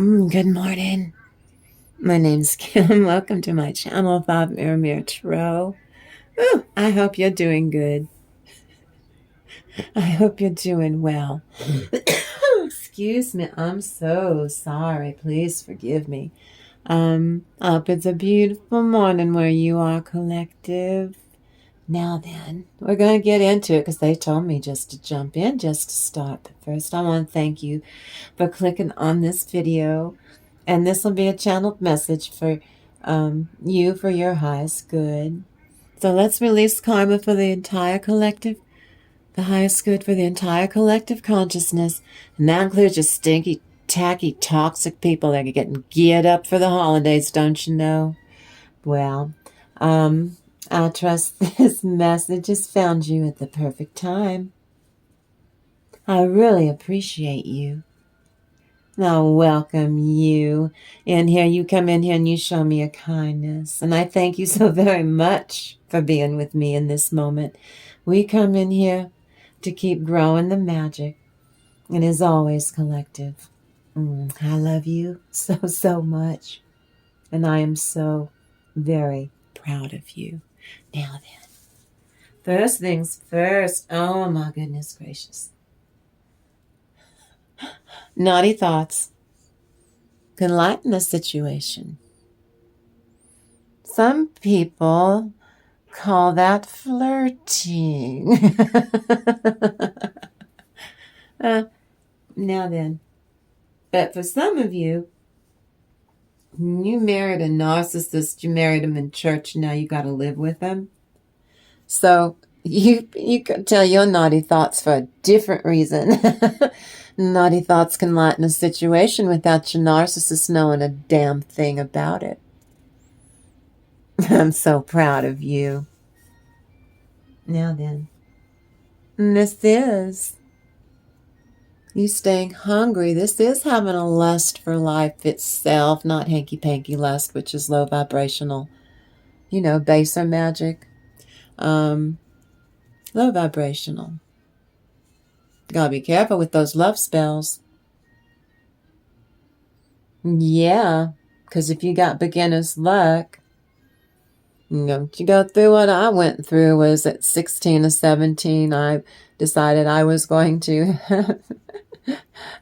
Good morning. My name's Kim. Welcome to my channel, Bob Mirror Tarot. Ooh, I hope you're doing good. I hope you're doing well. Excuse me. I'm so sorry. Please forgive me. Hope it's a beautiful morning where you are, collective. Now then, we're going to get into it because they told me just to jump in, just to start. But first, I want to thank you for clicking on this video. And this will be a channeled message for you for your highest good. So let's release karma for the entire collective, the highest good for the entire collective consciousness. And that includes your stinky, tacky, toxic people that are getting geared up for the holidays, don't you know? Well, I trust this message has found you at the perfect time. I really appreciate you. I welcome you in here. You come in here and you show me a kindness. And I thank you so very much for being with me in this moment. We come in here to keep growing the magic. And as always, collective, I love you so much. And I am so very proud of you. Now then, first things first. Oh my goodness gracious. Naughty thoughts can lighten the situation. Some people call that flirting. Now then, but for some of you, you married a narcissist, you married him in church, now you got to live with him. So you can tell your naughty thoughts for a different reason. Naughty thoughts can lighten a situation without your narcissist knowing a damn thing about it. I'm so proud of you. Now then, this is you staying hungry. This is having a lust for life itself, not hanky-panky lust, which is low vibrational, baser magic. Low vibrational. Gotta be careful with those love spells. Yeah, because if you got beginner's luck, you go through what I went through. Was at 16 or 17, I decided I was going to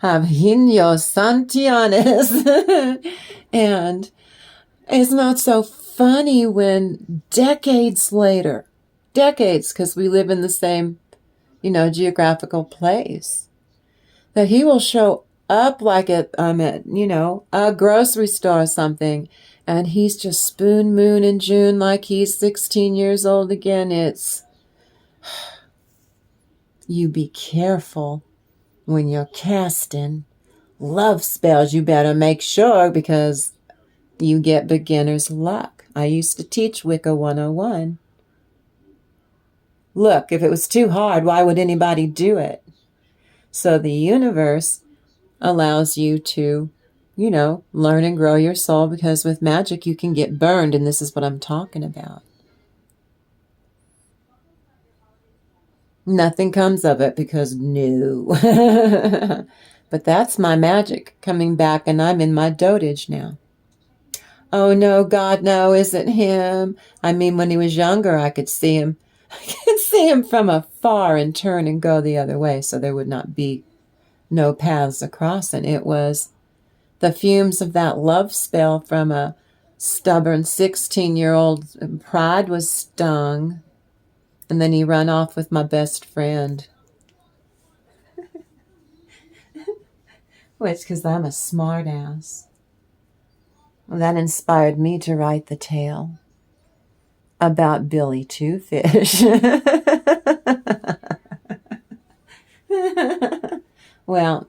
have Hino Santianes. And it's not so funny when decades later, because we live in the same geographical place, that he will show up like I'm at, a grocery store or something, and he's just spoon moon in June like he's 16 years old again. It's, you be careful when you're casting love spells. You better make sure, because you get beginner's luck. I used to teach Wicca 101. Look, if it was too hard, why would anybody do it? So the universe allows you to, learn and grow your soul, because with magic you can get burned, and this is what I'm talking about. Nothing comes of it, because no. But that's my magic coming back, and I'm in my dotage now. Oh no, God, no, is it him? I mean, when he was younger, I could see him. I could see him from afar and turn and go the other way, so there would not be no paths across. And it was the fumes of that love spell from a stubborn 16-year-old. Pride was stung. And then he ran off with my best friend. Which, because I'm a smart ass. Well, that inspired me to write the tale about Billy Two-Fish. Well,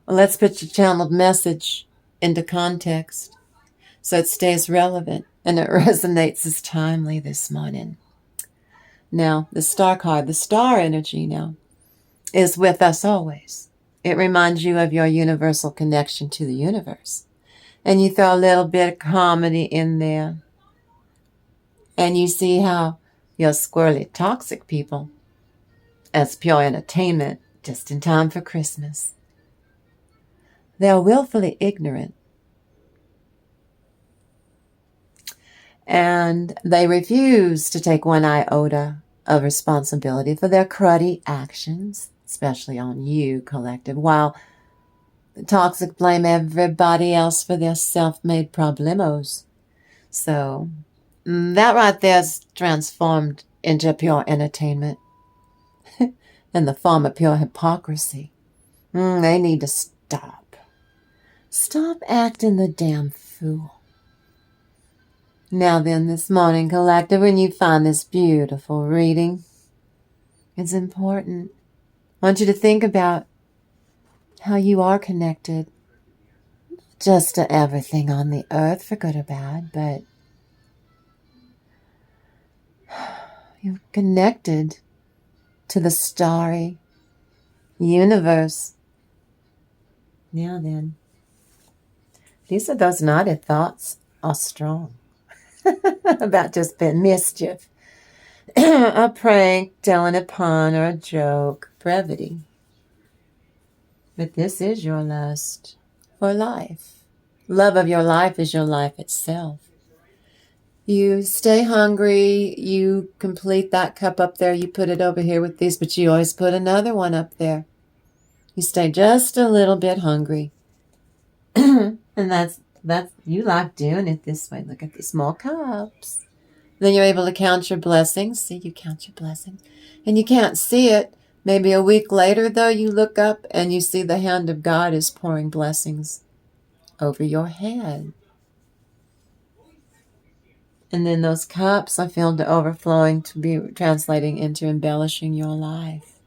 let's put your channeled message into context so it stays relevant and it resonates as timely this morning. Now, the star card, the star energy now, is with us always. It reminds you of your universal connection to the universe. And you throw a little bit of comedy in there. And you see how your squirrely toxic people, as pure entertainment, just in time for Christmas. They are willfully ignorant. And they refuse to take one iota of responsibility for their cruddy actions, especially on you, collective, while the toxic blame everybody else for their self-made problemos. So that right there is transformed into pure entertainment in the form of pure hypocrisy. They need to stop. Stop acting the damn fool. Now then, this morning, collective, when you find this beautiful reading, it's important. I want you to think about how you are connected, not just to everything on the earth, for good or bad, but you're connected to the starry universe. Now then, these are those knotted thoughts are strong. About just being mischief, a prank, telling a pun, or a joke, brevity. But this is your lust for life. Love of your life is your life itself. You stay hungry, you complete that cup up there, you put it over here with these, but you always put another one up there. You stay just a little bit hungry. And that's you like doing it this way. Look at these small cups. Then you're able to count your blessings. See, you count your blessings. And you can't see it. Maybe a week later, though, you look up and you see the hand of God is pouring blessings over your head. And then those cups are filled to overflowing to be translating into embellishing your life.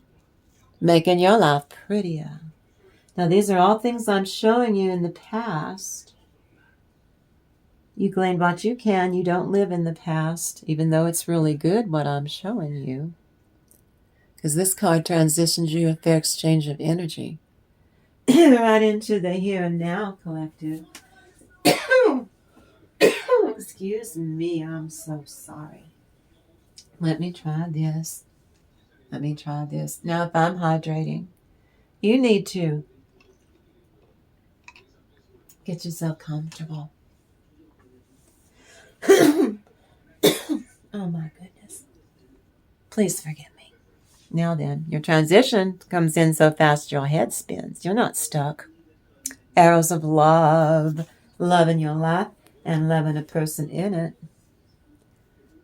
Making your life prettier. Now, these are all things I'm showing you in the past. You glean what you can. You don't live in the past, even though it's really good what I'm showing you. Because this card transitions you a fair exchange of energy. Right into the here and now, collective. Excuse me, I'm so sorry. Let me try this. Let me try this. Now, if I'm hydrating, you need to get yourself comfortable. Oh my goodness. Please forgive me. Now then, your transition comes in so fast your head spins. You're not stuck. Arrows of love. Love in your life and loving a person in it.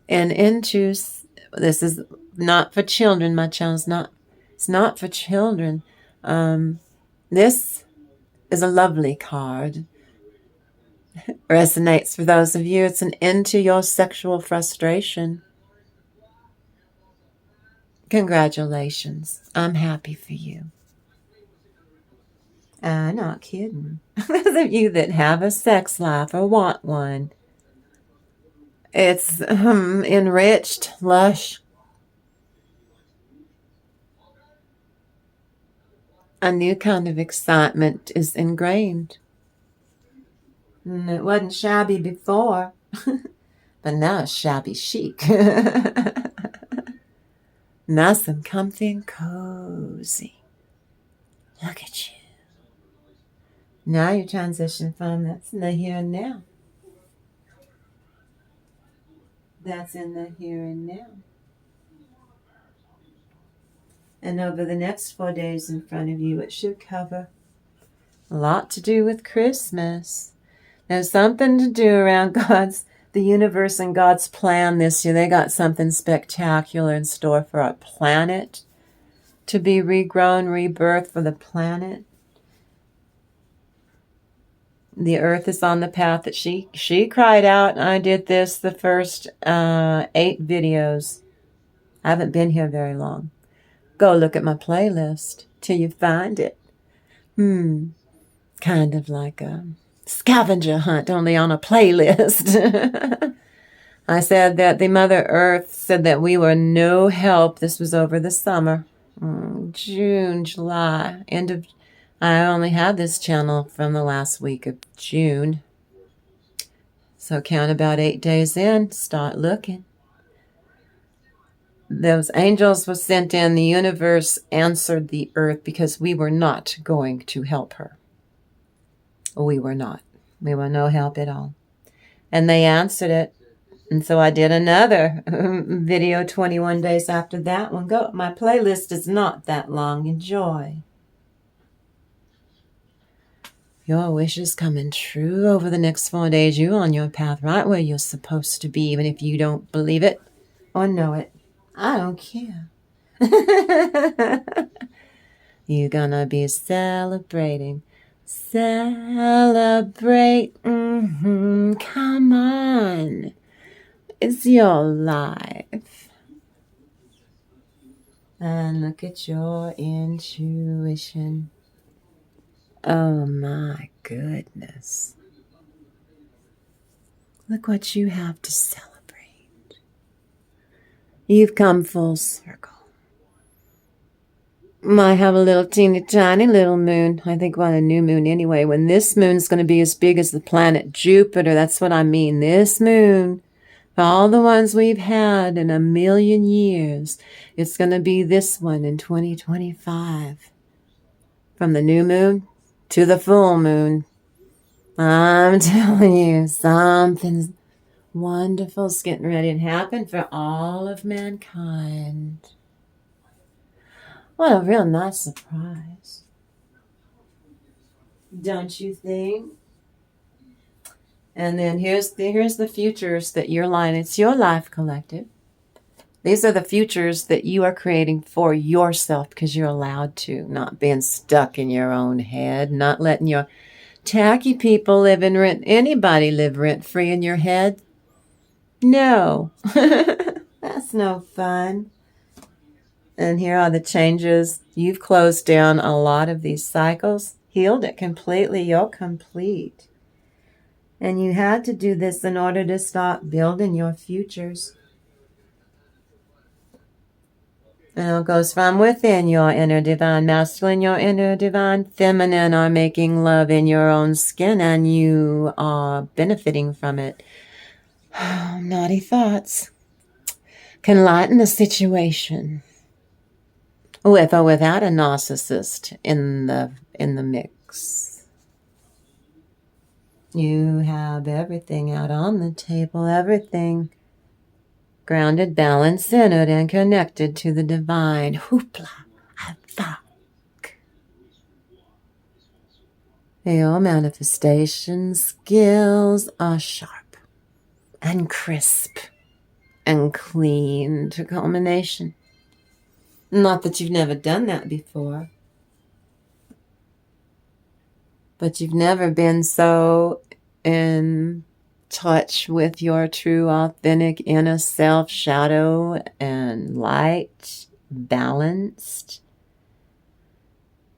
And into, this is not for children. My channel's not, it's not for children. This is a lovely card. Resonates for those of you. It's an end to your sexual frustration. Congratulations. I'm happy for you. I'm not kidding. Those of you that have a sex life or want one, it's enriched, lush. A new kind of excitement is ingrained. It wasn't shabby before, but now it's shabby chic. Nice and comfy and cozy. Look at you. Now you transition from that's in the here and now. That's in the here and now. And over the next 4 days in front of you, it should cover a lot to do with Christmas. There's something to do around the universe and God's plan this year. They got something spectacular in store for our planet to be regrown, rebirthed for the planet. The earth is on the path that she cried out. I did this the first 8 videos. I haven't been here very long. Go look at my playlist till you find it. Kind of like a scavenger hunt, only on a playlist. I said that the Mother Earth said that we were no help. This was over the summer. June, July, I only had this channel from the last week of June. So count about 8 days in, start looking. Those angels were sent in. The universe answered the earth because we were not going to help her. We were not. We were no help at all. And they answered it. And so I did another video 21 days after that one. Go. My playlist is not that long. Enjoy. Your wish is coming true over the next 4 days. You're on your path right where you're supposed to be, even if you don't believe it or know it. I don't care. You're gonna be celebrating. Celebrate. Come on. It's your life. And look at your intuition. Oh my goodness. Look what you have to celebrate. You've come full circle. I have a little teeny tiny little moon. I think we're on a new moon anyway. When this moon's going to be as big as the planet Jupiter, that's what I mean. This moon, for all the ones we've had in a million years, it's going to be this one in 2025. From the new moon to the full moon. I'm telling you, something wonderful's getting ready to happen for all of mankind. What a real nice surprise. Don't you think? And then here's the futures that you're lighting. It's your life collective. These are the futures that you are creating for yourself because you're allowed to, not being stuck in your own head, not letting your tacky people live in rent. Anybody live rent-free in your head? No. That's no fun. And here are the changes. You've closed down a lot of these cycles, healed it completely. You're complete. And you had to do this in order to start building your futures. And it goes from within. Your inner divine masculine, your inner divine feminine are making love in your own skin, and you are benefiting from it. Oh, naughty thoughts can lighten the situation. With or without a narcissist in the mix. You have everything out on the table, everything grounded, balanced, centered, and connected to the divine. Hoopla, fuck. Your manifestation skills are sharp and crisp and clean to culmination. Not that you've never done that before, but you've never been so in touch with your true, authentic inner self, shadow and light, balanced.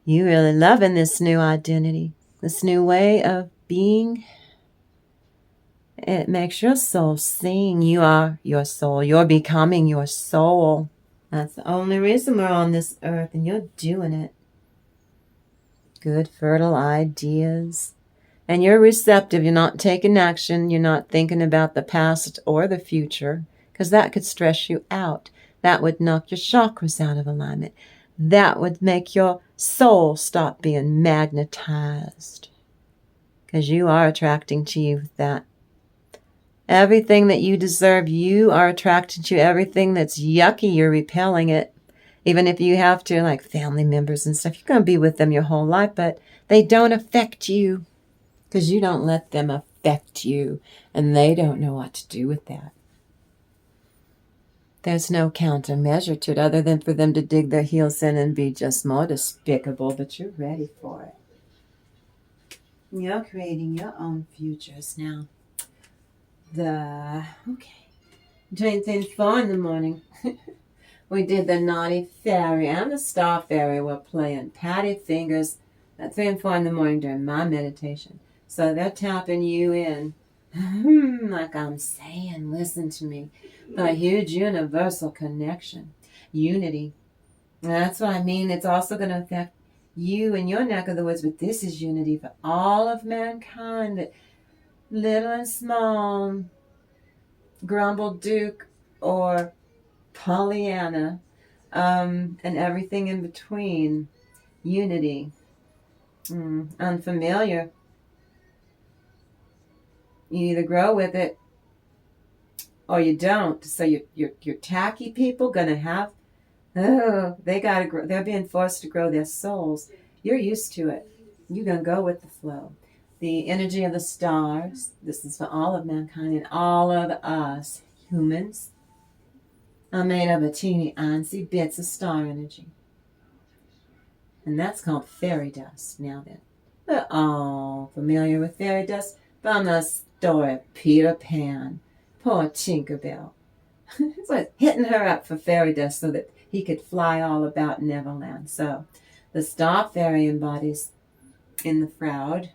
You really loving this new identity, this new way of being. It makes your soul sing. You are your soul. You're becoming your soul. That's the only reason we're on this earth, and you're doing it. Good, fertile ideas. And you're receptive. You're not taking action. You're not thinking about the past or the future, because that could stress you out. That would knock your chakras out of alignment. That would make your soul stop being magnetized, because you are attracting to you that. Everything that you deserve, you are attracted to. Everything that's yucky, you're repelling it. Even if you have to, like family members and stuff, you're going to be with them your whole life, but they don't affect you because you don't let them affect you, and they don't know what to do with that. There's no countermeasure to it other than for them to dig their heels in and be just more despicable, but you're ready for it. You're creating your own futures now. Between 4 in the morning, we did the naughty fairy and the star fairy. We're playing patty fingers at 3 and 4 in the morning during my meditation. So they're tapping you in, like I'm saying, listen to me. A huge universal connection, unity. And that's what I mean. It's also going to affect you in your neck of the woods, but this is unity for all of mankind. That little and small, Grumble Duke or Pollyanna, and everything in between. Unity. Unfamiliar. You either grow with it or you don't. So your tacky people gonna have, they gotta grow. They're being forced to grow their souls. You're used to it. You're gonna go with the flow. The energy of the stars. This is for all of mankind and all of us humans. Are made of a teeny antsy bits of star energy. And that's called fairy dust. Now then, we're all familiar with fairy dust from the story of Peter Pan. Poor Tinkerbell. So hitting her up for fairy dust so that he could fly all about Neverland. So the star fairy embodies in the shroud,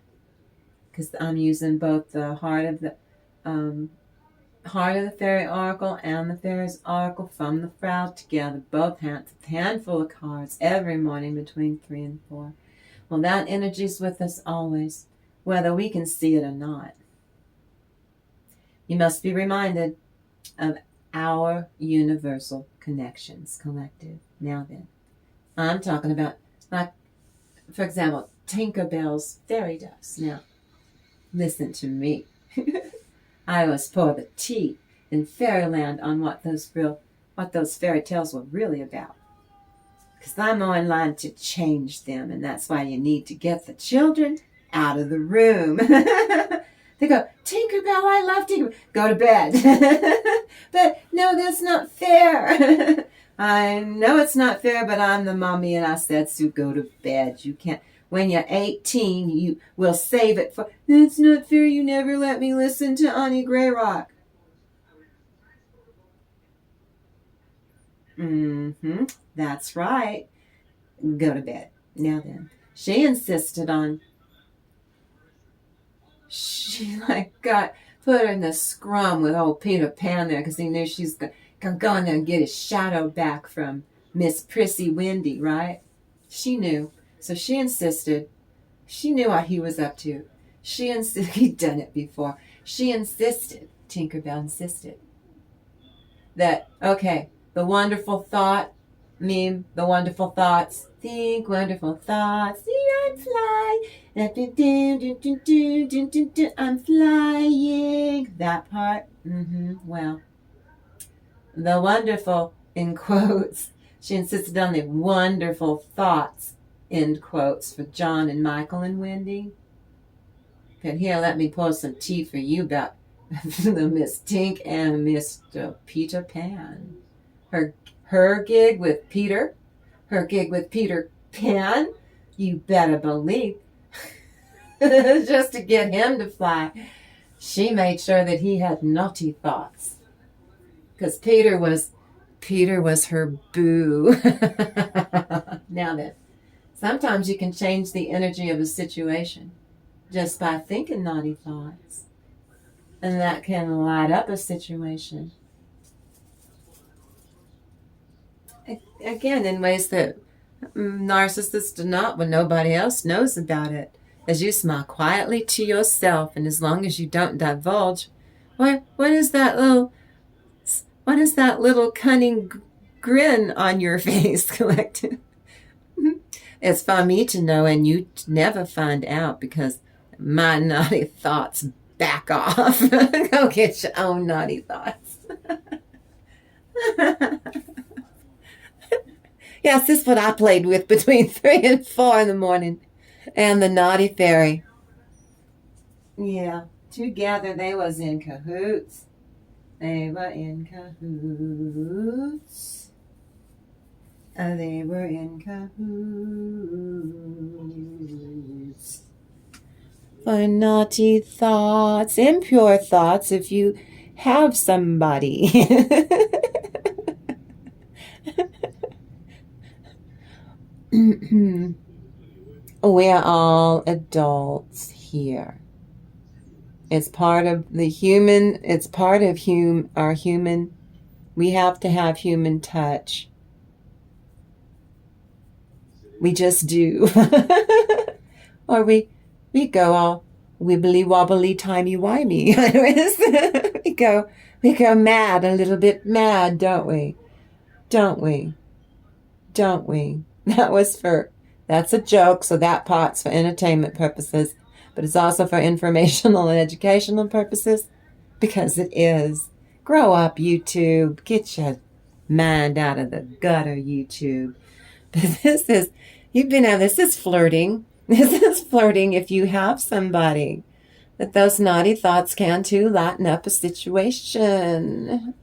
because I'm using both the heart of the fairy oracle and the fairy's oracle from the shroud together, both hands, a handful of cards every morning between 3 and 4. Well, that energy's with us always, whether we can see it or not. You must be reminded of our universal connections, collective. Now then, I'm talking about, like, for example, Tinkerbell's fairy dust. Now, listen to me. I always pour the tea in fairyland on what those fairy tales were really about. Because I'm more in line to change them, and that's why you need to get the children out of the room. They go, Tinkerbell, I love Tinkerbell. Go to bed. But no, that's not fair. I know it's not fair, but I'm the mommy and I said, so go to bed. You can't. When you're 18, you will save it for, it's not fair, you never let me listen to Auntie Grayrock. That's right. Go to bed. Now then, she insisted on, put her in the scrum with old Peter Pan there, because he knew she's going to go in there and get his shadow back from Miss Prissy Windy, right? She knew. So she insisted. She knew what he was up to. She insisted. He'd done it before. She insisted. Tinkerbell insisted that, okay, the wonderful thought meme, the wonderful thoughts. Think wonderful thoughts. See, I'm fly. I'm flying. That part. Well, the wonderful, in quotes. She insisted on the wonderful thoughts, end quotes, for John and Michael and Wendy. But here, let me pour some tea for you about the Miss Tink and Mr. Peter Pan. Her gig with Peter Pan, you better believe, just to get him to fly, she made sure that he had naughty thoughts. Because Peter was her boo. Now then, sometimes you can change the energy of a situation just by thinking naughty thoughts. And that can light up a situation. Again, in ways that narcissists do not when nobody else knows about it. As you smile quietly to yourself, and as long as you don't divulge, what is that little cunning grin on your face, Collective? It's for me to know, and you never find out, because my naughty thoughts back off. Go get your own naughty thoughts. Yes, this is what I played with between 3 and 4 in the morning. And the naughty fairy. Yeah, together they was in cahoots. They were in cahoots. They were in cahoots. For naughty thoughts, impure thoughts, if you have somebody. We're all adults here. It's part of the human, it's part of our human, we have to have human touch. We just do. Or we go all wibbly wobbly timey wimey. we go mad, a little bit mad, don't we? Don't we? Don't we? That's a joke, so that part's for entertainment purposes. but it's also for informational and educational purposes, because it is. Grow up, YouTube. Get your mind out of the gutter, YouTube. This is, this is flirting. This is flirting if you have somebody. That those naughty thoughts can too lighten up a situation.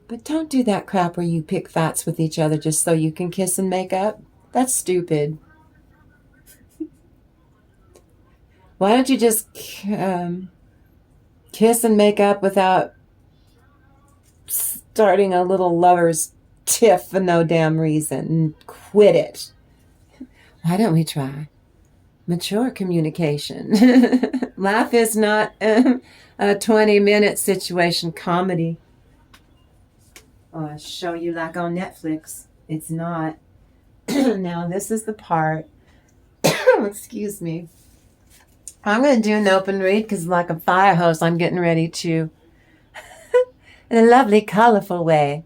But don't do that crap where you pick fights with each other just so you can kiss and make up. That's stupid. Why don't you just kiss and make up without starting a little lover's tiff for no damn reason? Quit it. Why don't we try mature communication? Life is not a 20-minute situation comedy. Or a show you like on Netflix. It's not. Now this is the part. Excuse me. I'm going to do an open read because like a fire hose I'm getting ready to, in a lovely colorful way.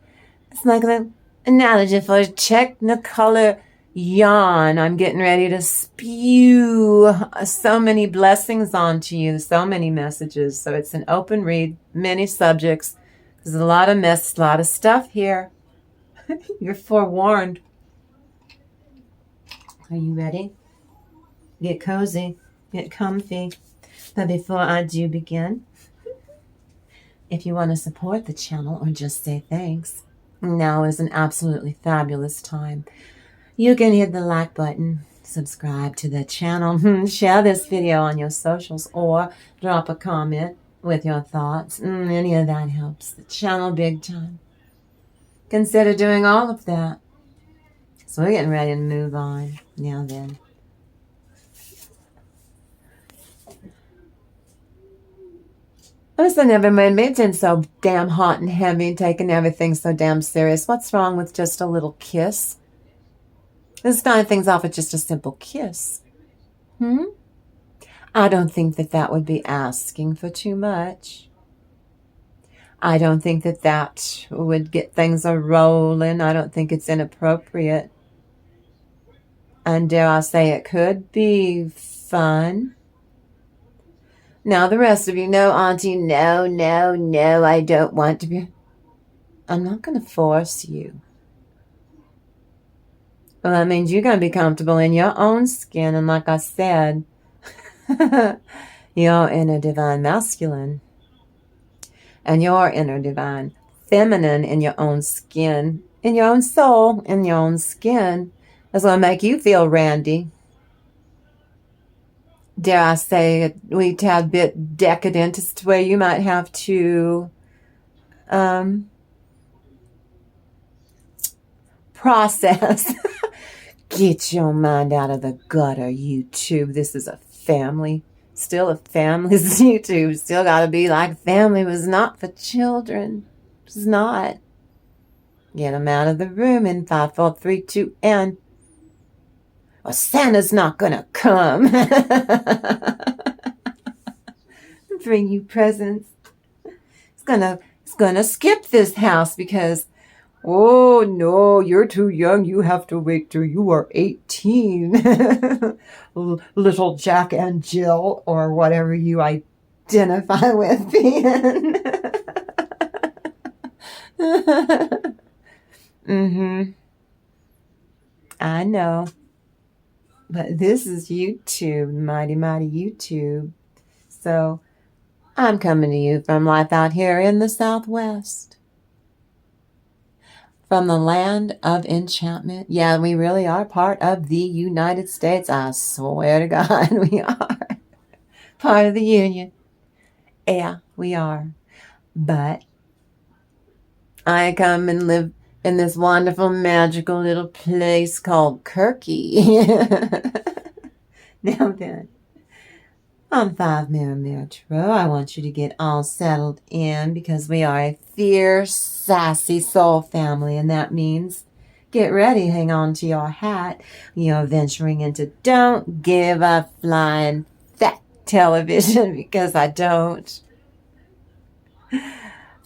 It's like an analogy for a technicolor yawn. I'm getting ready to spew so many blessings onto you, so many messages. So it's an open read, many subjects. There's a lot of mess, a lot of stuff here. You're forewarned. Are you ready? Get cozy, get comfy. But before I do begin, if you want to support the channel or just say thanks, now is an absolutely fabulous time. You can hit the like button, subscribe to the channel, share this video on your socials, or drop a comment with your thoughts. Any of that helps the channel big time. Consider doing all of that. So we're getting ready to move on. Now then. Listen, everyone, it's been so damn hot and heavy, taking everything so damn serious. What's wrong with just a little kiss? Let's start things off with just a simple kiss. I don't think that that would be asking for too much. I don't think that that would get things a-rolling. I don't think it's inappropriate. And dare I say it could be fun. Now the rest of you know, Auntie, no, I don't want to be. I'm not going to force you. Well, that means you're going to be comfortable in your own skin. And like I said, your inner divine masculine and your inner divine feminine in your own skin, in your own soul, in your own skin is going to make you feel randy. Dare I say it, we tad bit decadent as to where you might have to process. Get your mind out of the gutter, YouTube. This is a family. Still a family. YouTube. Still got to be like family was not for children. It's not. Get them out of the room in 5, 4, 3, 2, and... Well, Santa's not going to come. Bring you presents. It's gonna skip this house because... Oh, no, you're too young. You have to wait till you are 18. Little Jack and Jill, or whatever you identify with being. I know. But this is YouTube, mighty, mighty YouTube. So, I'm coming to you from life out here in the Southwest. From the land of enchantment. Yeah, we really are part of the United States. I swear to God, we are part of the Union. Yeah, we are. But I come and live in this wonderful, magical little place called Kirky. Now then, I'm 5mm Tarot. I want you to get all settled in because we are a fierce, sassy soul family, and that means get ready, hang on to your hat. You're venturing into Don't Give a Flying Feck television because I don't.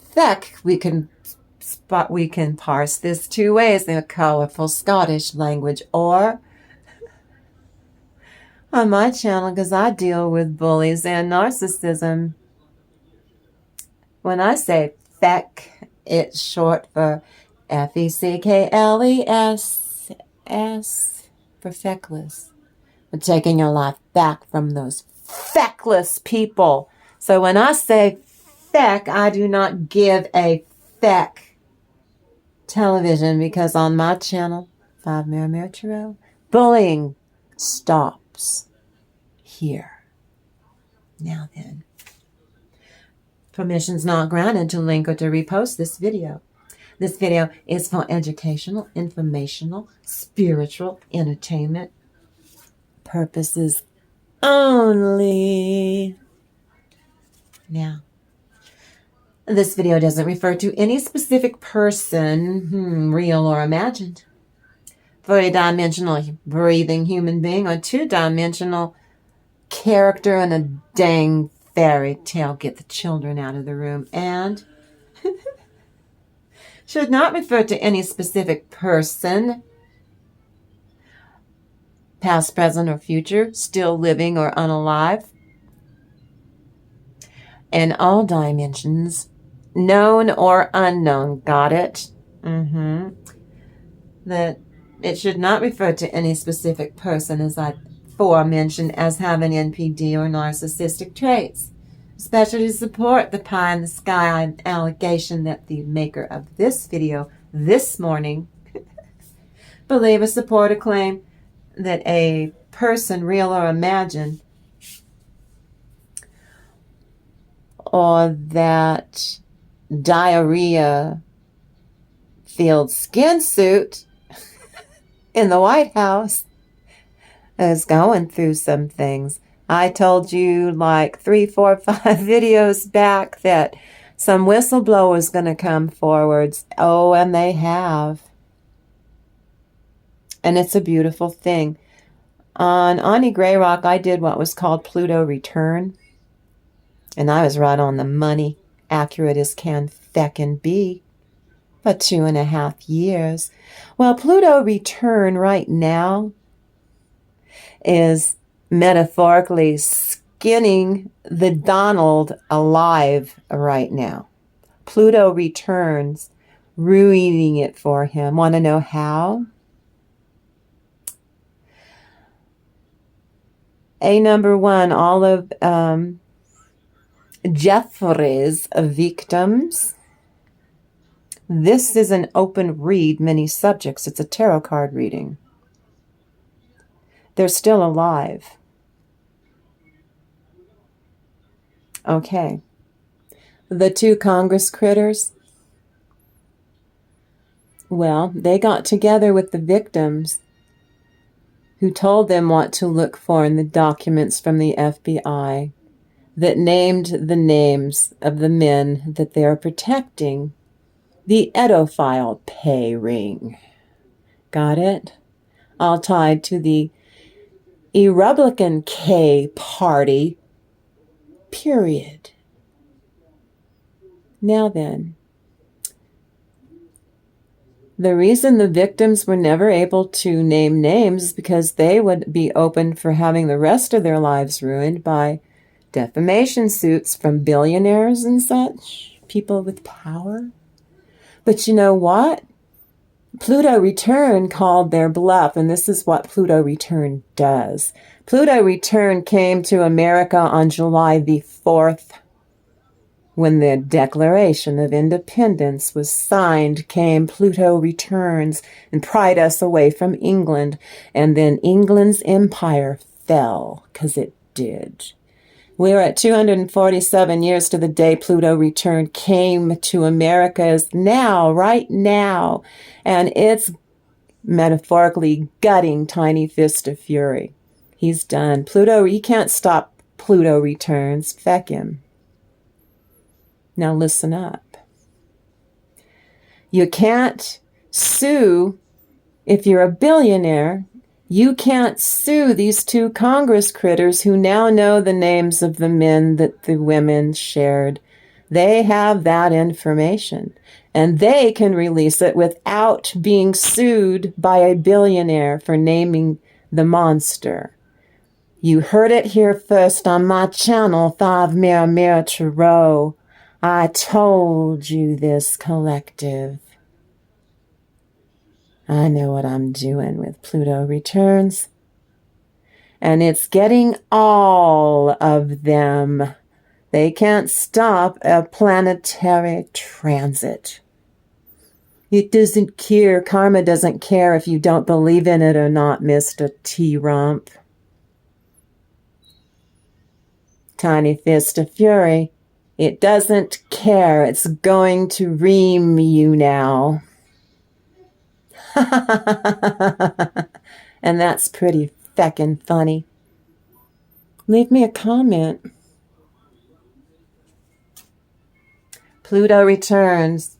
Feck, we can parse this two ways in a colorful Scottish language, or on my channel because I deal with bullies and narcissism. When I say feck, it's short for Feckless, for feckless. We're taking your life back from those feckless people. So when I say feck, I do not give a feck television because on my channel, 5 Mirror Tarot, bullying stops here. Now then, permission's not granted to link or to repost this video. This video is for educational, informational, spiritual, entertainment purposes only. Now, this video doesn't refer to any specific person, real or imagined. For a dimensional breathing human being or two-dimensional character in a dang fairy tale, get the children out of the room. And should not refer to any specific person, past, present, or future, still living or unalive, in all dimensions, known or unknown. Got it? That it should not refer to any specific person, as I aforementioned, as having NPD or narcissistic traits, especially to support the pie in the sky allegation that the maker of this video this morning believe or support a claim that a person, real or imagined, or that diarrhea-filled skin suit in the White House is going through some things. I told you like 3, 4, 5 videos back that some whistleblowers going to come forwards. Oh, and they have. And it's a beautiful thing. On Auntie Grayrock, I did what was called Pluto Return. And I was right on the money, accurate as can feckin' be, for 2.5 years. Well, Pluto Return right now is metaphorically skinning the Donald alive right now. Pluto returns, ruining it for him. Want to know how? Number 1, all of Jeffrey's victims. This is an open read, many subjects. It's a tarot card reading. They're still alive. Okay. The 2 Congress critters. Well, they got together with the victims who told them what to look for in the documents from the FBI that named the names of the men that they are protecting. The Edophile pay ring. Got it? All tied to the Republican K party, period. Now then, the reason the victims were never able to name names is because they would be open for having the rest of their lives ruined by defamation suits from billionaires and such, people with power. But you know what? Pluto Return called their bluff, and this is what Pluto Return does. Pluto Return came to America on July the 4th, when the Declaration of Independence was signed. Came Pluto Returns and pried us away from England, and then England's empire fell, because it did. We're at 247 years to the day Pluto Return came to America, now, right now, and it's metaphorically gutting Tiny Fist of Fury. He's done. Pluto, you can't stop Pluto Returns. Feck him. Now listen up. You can't sue if you're a billionaire. You can't sue these 2 Congress critters who now know the names of the men that the women shared. They have that information, and they can release it without being sued by a billionaire for naming the monster. You heard it here first on my channel, 5 Mirror Tarot. I told you this, collective. I know what I'm doing with Pluto returns. And it's getting all of them. They can't stop a planetary transit. It doesn't care. Karma doesn't care if you don't believe in it or not, Mr. T-Rump. Tiny Fist of Fury. It doesn't care. It's going to ream you now. And that's pretty feckin' funny. Leave me a comment. Pluto returns.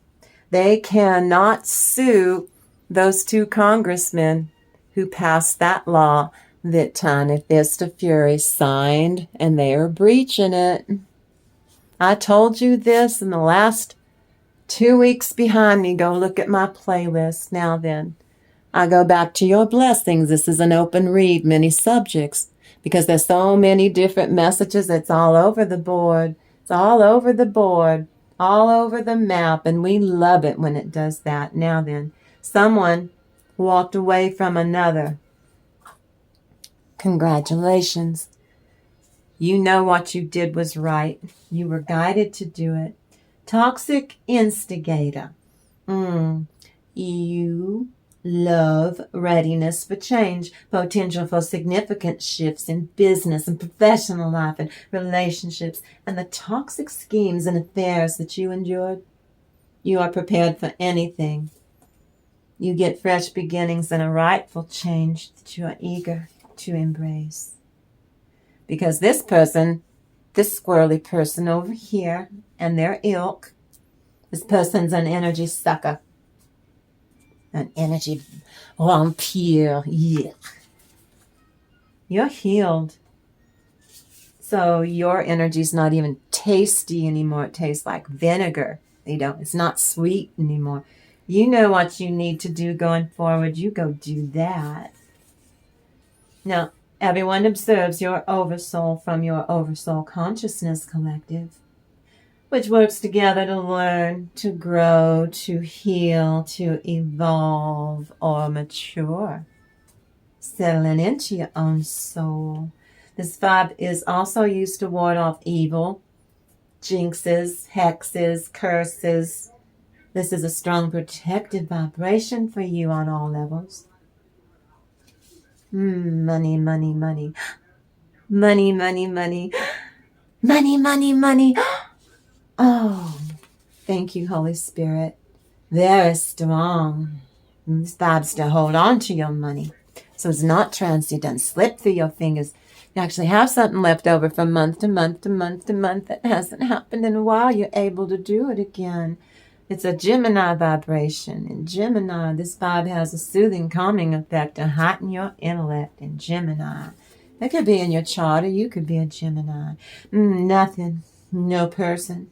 They cannot sue those 2 congressmen who passed that law that Tiny Fist of Fury signed, and they are breaching it. I told you this in the last 2 weeks behind me. Go look at my playlist. Now then, I go back to your blessings. This is an open read, many subjects, because there's so many different messages. It's all over the board. It's all over the board, all over the map, and we love it when it does that. Now then, someone walked away from another. Congratulations. You know what you did was right. You were guided to do it. Toxic instigator. You love readiness for change, potential for significant shifts in business and professional life and relationships, and the toxic schemes and affairs that you endured. You are prepared for anything. You get fresh beginnings and a rightful change that you are eager to embrace. Because this person, this squirrely person over here, and their ilk, this person's an energy sucker. An energy vampire. Yeah. You're healed. So your energy's not even tasty anymore. It tastes like vinegar. It's not sweet anymore. You know what you need to do going forward. You go do that. Now, everyone observes your oversoul from your oversoul consciousness collective, which works together to learn, to grow, to heal, to evolve or mature. Settling into your own soul. This 5 is also used to ward off evil, jinxes, hexes, curses. This is a strong protective vibration for you on all levels. Money, money, money. Money, money, money. Money, money, money. Oh, thank you, Holy Spirit. Very strong. This vibes to hold on to your money. So it's not transient, doesn't slip through your fingers. You actually have something left over from month to month to month to month that hasn't happened in a while. You're able to do it again. It's a Gemini vibration. In Gemini, this vibe has a soothing, calming effect to heighten your intellect in Gemini. That could be in your chart, or you could be a Gemini. Nothing, no person,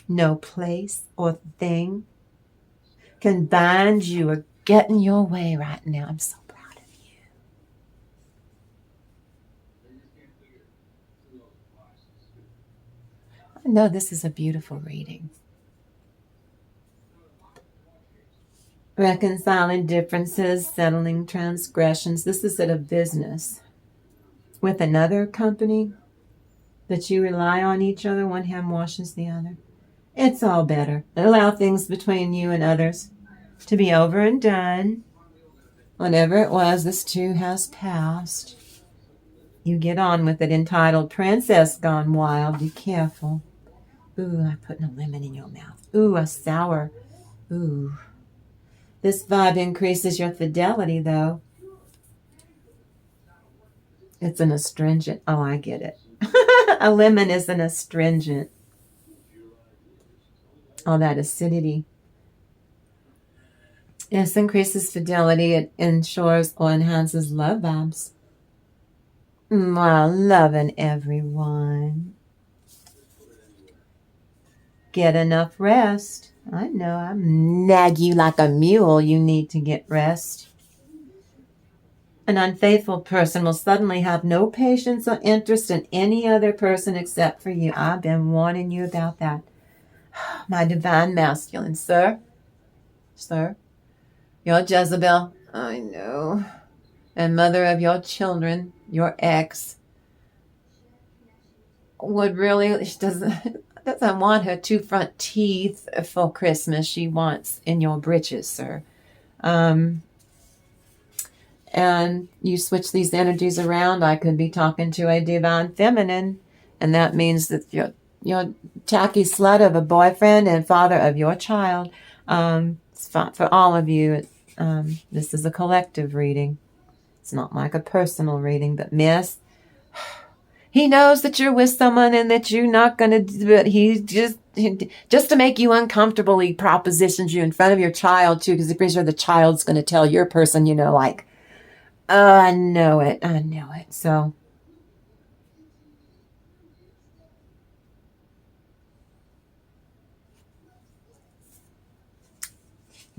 no place or thing can bind you or get in your way right now. I'm so proud of you. I know this is a beautiful reading. Reconciling differences, settling transgressions. This is at a business with another company that you rely on each other. One hand washes the other. It's all better. Allow things between you and others to be over and done. Whatever it was, this too has passed. You get on with it. Entitled Princess Gone Wild. Be careful. Ooh, I'm putting a lemon in your mouth. Ooh, a sour. Ooh. This vibe increases your fidelity, though. It's an astringent. Oh, I get it. A lemon is an astringent. All that acidity. This increases fidelity. It ensures or enhances love vibes. While loving everyone. Get enough rest. I know, I nag you like a mule. You need to get rest. An unfaithful person will suddenly have no patience or interest in any other person except for you. I've been warning you about that. My divine masculine, sir, your Jezebel, I know, and mother of your children, your ex, would really, she doesn't want her 2 front teeth for Christmas. She wants in your britches, sir. And you switch these energies around, I could be talking to a divine feminine, and that means that your tacky slut of a boyfriend and father of your child. It's fine for all of you. This is a collective reading. It's not like a personal reading, but miss, he knows that you're with someone and that you're not going to do it. He just to make you uncomfortable, he propositions you in front of your child too, because he's pretty sure the child's going to tell your person, like, I know it. So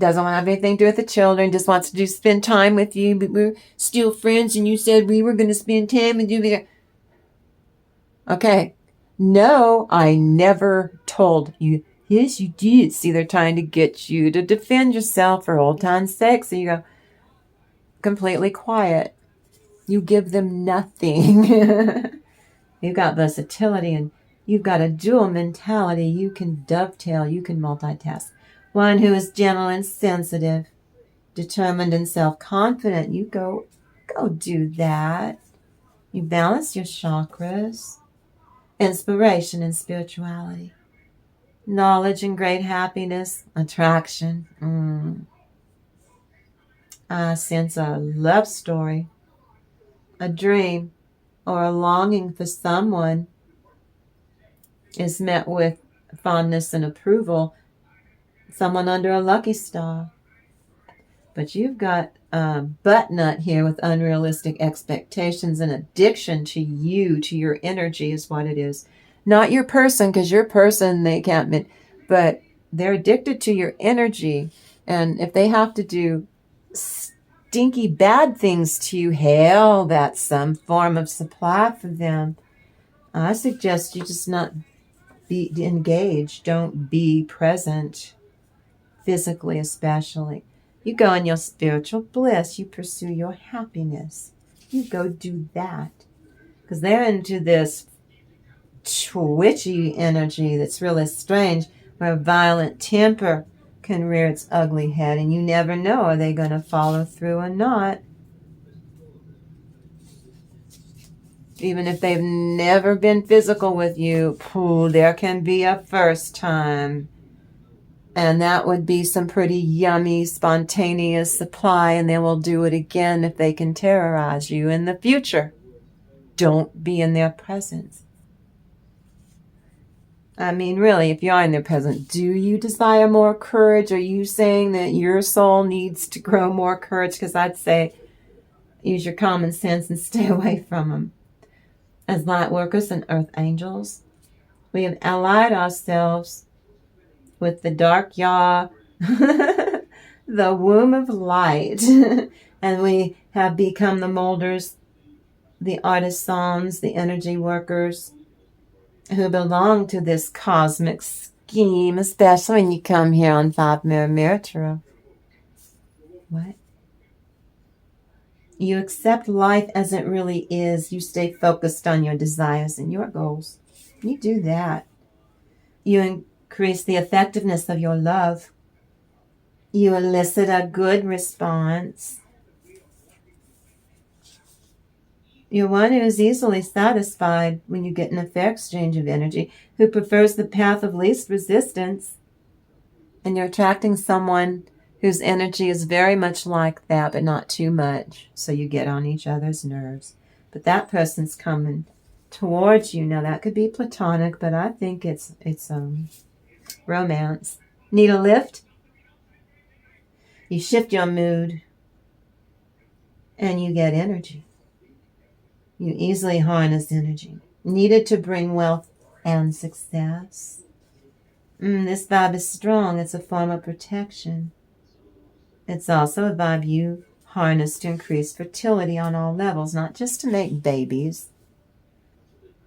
doesn't want to have anything to do with the children, just wants to spend time with you, but we're still friends and you said we were going to spend time with you. Okay. No, I never told you. Yes, you did. See, they're trying to get you to defend yourself for old time's sake. So you go completely quiet. You give them nothing. You've got versatility and you've got a dual mentality. You can dovetail. You can multitask. One who is gentle and sensitive, determined and self-confident. You go do that. You balance your chakras. Inspiration and spirituality. Knowledge and great happiness. Attraction. I sense a love story. A dream or a longing for someone is met with fondness and approval. Someone under a lucky star. But you've got a butt nut here with unrealistic expectations and addiction to you, to your energy is what it is. Not your person, because your person they can't, but they're addicted to your energy. And if they have to do stinky bad things to you, hell, that's some form of supply for them. I suggest you just not be engaged. Don't be present, physically especially. You go in your spiritual bliss. You pursue your happiness. You go do that. Because they're into this twitchy energy that's really strange, where violent temper can rear its ugly head, and you never know, are they going to follow through or not? Even if they've never been physical with you, there can be a first time. And that would be some pretty yummy, spontaneous supply, and they will do it again if they can terrorize you in the future. Don't be in their presence. I mean, really, if you are in their presence, do you desire more courage? Are you saying that your soul needs to grow more courage? Because I'd say use your common sense and stay away from them. As light workers and earth angels, we have allied ourselves with the dark Yah, the womb of light, and we have become the molders, the artisans, the energy workers who belong to this cosmic scheme, especially when you come here on 5 Mirror Tarot. What? You accept life as it really is. You stay focused on your desires and your goals. You do that. You increase the effectiveness of your love. You elicit a good response. You're one who is easily satisfied when you get an fair exchange of energy, who prefers the path of least resistance. And you're attracting someone whose energy is very much like that, but not too much. So you get on each other's nerves. But that person's coming towards you. Now, that could be platonic, but I think it's romance. Need a lift? You shift your mood, and you get energy. You easily harness energy, needed to bring wealth and success. This vibe is strong. It's a form of protection. It's also a vibe you harness to increase fertility on all levels, not just to make babies.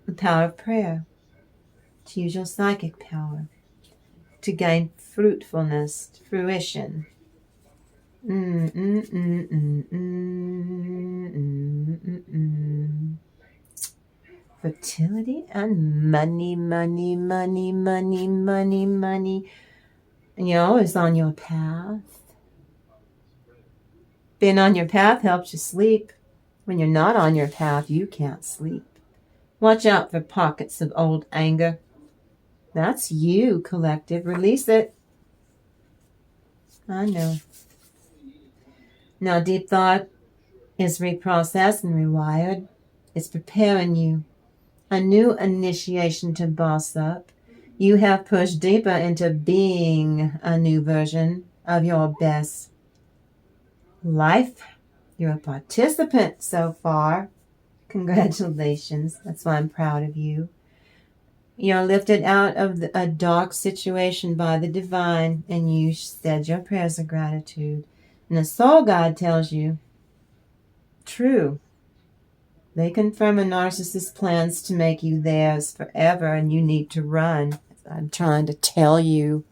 The power of prayer, to use your psychic power, to gain fruitfulness, fruition. Fertility and money, money, money, money, money, money. And you're always on your path. Being on your path helps you sleep. When you're not on your path, you can't sleep. Watch out for pockets of old anger. That's you, collective. Release it. I know. Now, deep thought is reprocessed and rewired. It's preparing you. A new initiation to boss up. You have pushed deeper into being a new version of your best life. You're a participant so far. Congratulations. That's why I'm proud of you. You're lifted out of a dark situation by the divine, and you said your prayers of gratitude. And the soul guide tells you, true. They confirm a narcissist's plans to make you theirs forever, and you need to run. I'm trying to tell you.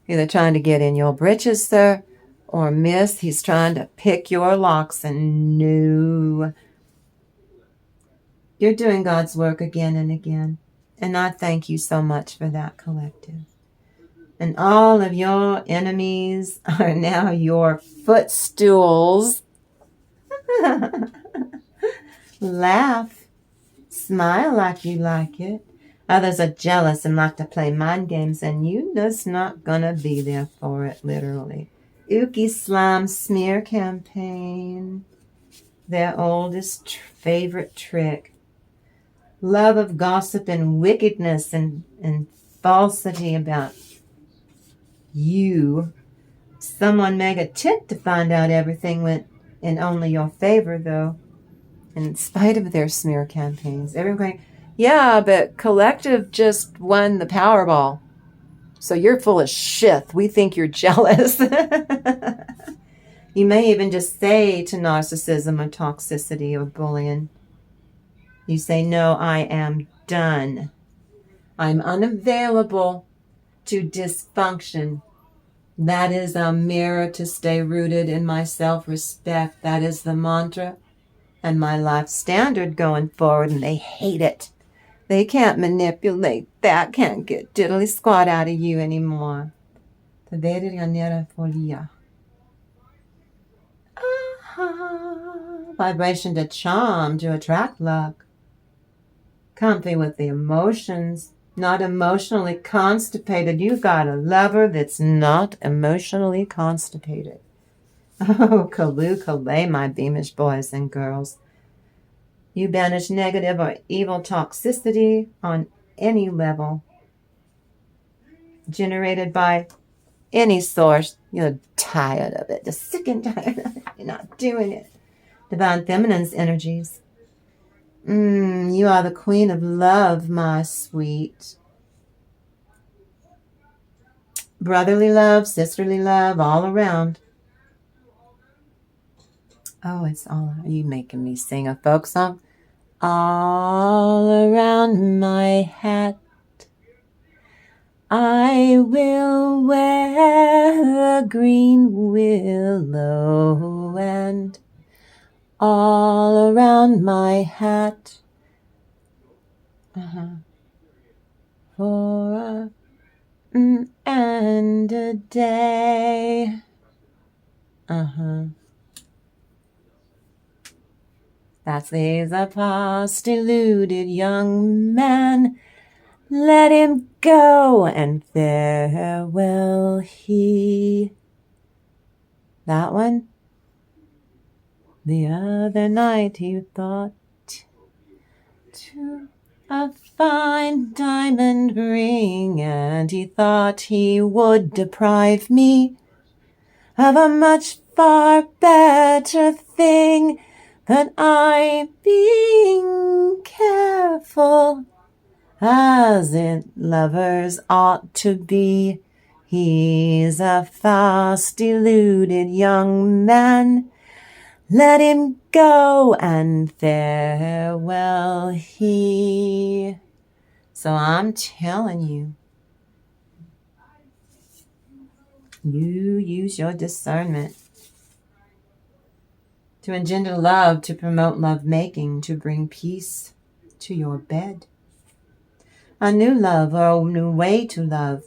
Either trying to get in your britches, sir, or miss, he's trying to pick your locks, and no. You're doing God's work again and again. And I thank you so much for that, collective. And all of your enemies are now your footstools. Laugh. Smile like you like it. Others are jealous and like to play mind games, and you just not gonna be there for it, literally. Ookie Slime smear campaign. Their oldest favorite trick. Love of gossip and wickedness and falsity about you. Someone mega ticked to find out everything went in only your favor, though. In spite of their smear campaigns. Everyone going, yeah, but collective just won the Powerball. So you're full of shit. We think you're jealous. You may even just say to narcissism or toxicity or bullying, you say, no, I am done. I'm unavailable to dysfunction. That is a mirror to stay rooted in my self-respect. That is the mantra and my life standard going forward, and they hate it. They can't manipulate that, can't get diddly squat out of you anymore. Vibration to charm, to attract luck. Comfy with the emotions, not emotionally constipated. You got a lover that's not emotionally constipated. Oh, Kalu, my beamish boys and girls. You banish negative or evil toxicity on any level, generated by any source. You're tired of it, just sick and tired of it. You're not doing it. Divine Feminine's energies. You are the queen of love, my sweet. Brotherly love, sisterly love, all around. Oh, it's all, are you making me sing a folk song? All around my hat, I will wear the green willow, and all around my hat, for and a day. That's he's a past deluded young man. Let him go and farewell he. That one? The other night he thought to a fine diamond ring, and he thought he would deprive me of a much far better thing. But I, being careful, as it lovers ought to be, he's a fast deluded young man. Let him go and farewell he. So I'm telling you, you use your discernment to engender love, to promote lovemaking, to bring peace to your bed. A new love or a new way to love.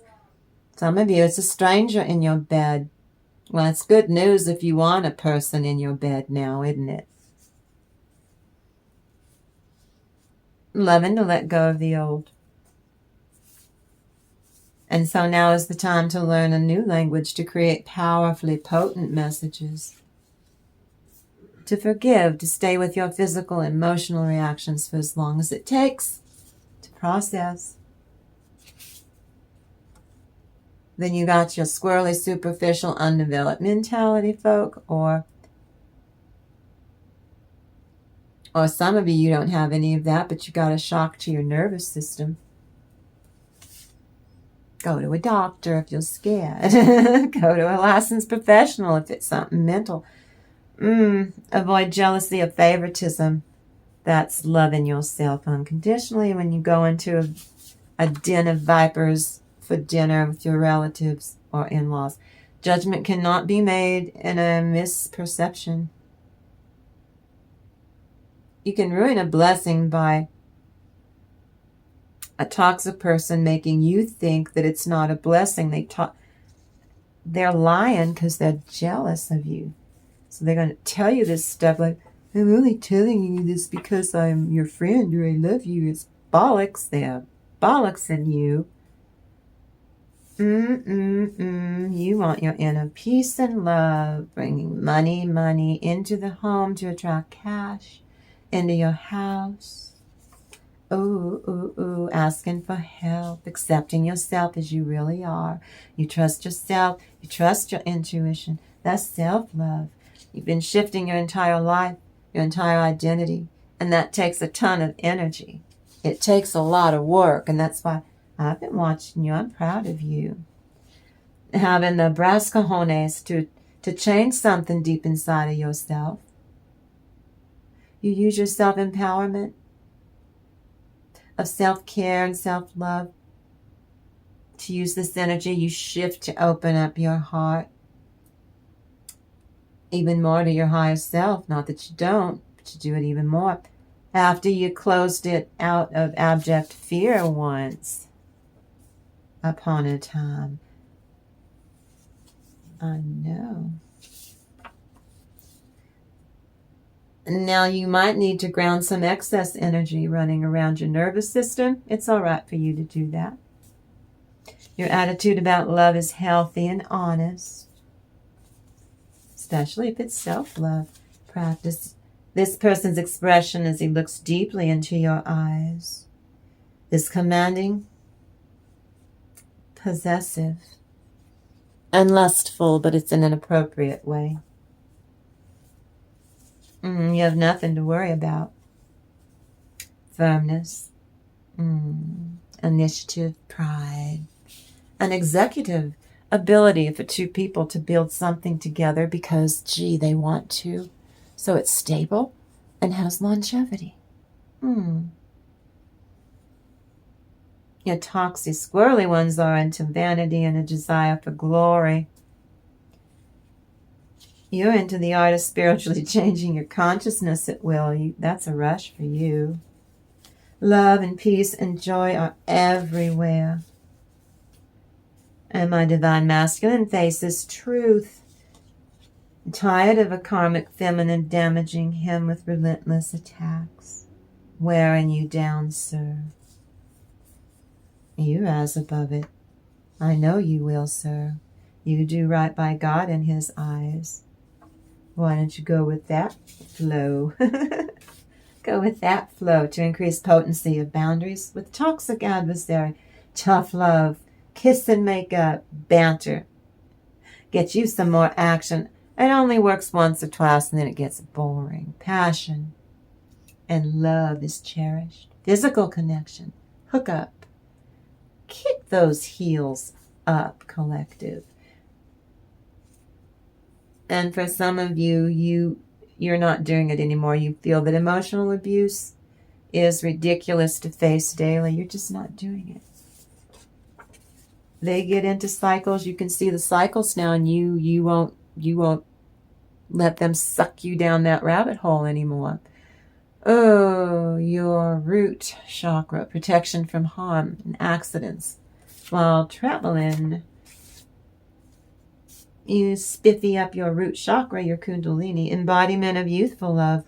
Some of you, it's a stranger in your bed. Well, it's good news if you want a person in your bed now, isn't it? Loving to let go of the old. And so now is the time to learn a new language, to create powerfully potent messages. To forgive, to stay with your physical, emotional reactions for as long as it takes to process. Then you got your squirrely, superficial, undeveloped mentality folk, or some of you don't have any of that, but you got a shock to your nervous system. Go to a doctor if you're scared. Go to a licensed professional if it's something mental. Avoid jealousy or favoritism. That's loving yourself unconditionally. When you go into a den of vipers for dinner with your relatives or in-laws, judgment cannot be made in a misperception. You can ruin a blessing by a toxic person making you think that it's not a blessing. They're lying because they're jealous of you. So they're going to tell you this stuff like, I'm only telling you this because I'm your friend or I love you. It's bollocks. They have bollocks in you. You want your inner peace and love, bringing money into the home to attract cash into your house. Asking for help, accepting yourself as you really are. You trust yourself, you trust your intuition. That's self-love. You've been shifting your entire life, your entire identity, and that takes a ton of energy. It takes a lot of work, and that's why I've been watching you. I'm proud of you. Having the brass cojones to change something deep inside of yourself. You use your self-empowerment of self-care and self-love to use this energy. You shift to open up your heart even more to your higher self. Not that you don't, but you do it even more. After you closed it out of abject fear once upon a time. I know. Now you might need to ground some excess energy running around your nervous system. It's all right for you to do that. Your attitude about love is healthy and honest, especially if it's self-love. Practice this person's expression as he looks deeply into your eyes. Is commanding, possessive, and lustful, but it's in an appropriate way. You have nothing to worry about. Firmness, initiative, pride, an executive ability for two people to build something together because, they want to. So it's stable and has longevity. Your toxic, squirrely ones are into vanity and a desire for glory. You're into the art of spiritually changing your consciousness at will. That's a rush for you. Love and peace and joy are everywhere. And my divine masculine faces truth. I'm tired of a karmic feminine damaging him with relentless attacks, wearing you down, sir. You rise above it. I know you will, sir. You do right by God in his eyes. Why don't you go with that flow? Go with that flow to increase potency of boundaries with toxic adversary. Tough love, kiss and make up, banter. Get you some more action. It only works once or twice and then it gets boring. Passion and love is cherished. Physical connection. Hook up. Kick those heels up, collective. And for some of you, you're not doing it anymore. You feel that emotional abuse is ridiculous to face daily. You're just not doing it. They get into cycles. You can see the cycles now, and you won't let them suck you down that rabbit hole anymore. Oh, your root chakra, protection from harm and accidents while traveling. You spiffy up your root chakra, your kundalini, embodiment of youthful love.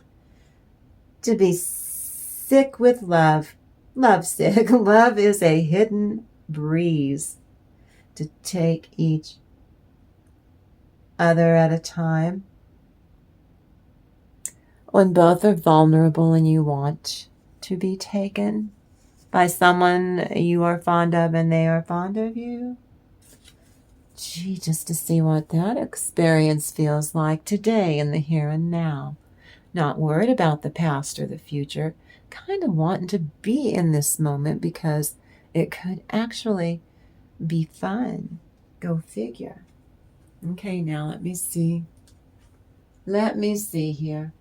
To be sick with love, love sick. Love is a hidden breeze. To take each other at a time. When both are vulnerable and you want to be taken by someone you are fond of and they are fond of you. Gee, just to see what that experience feels like today in the here and now. Not worried about the past or the future. Kind of wanting to be in this moment because it could actually be fun. Go figure. Okay, now let me see. Let me see here.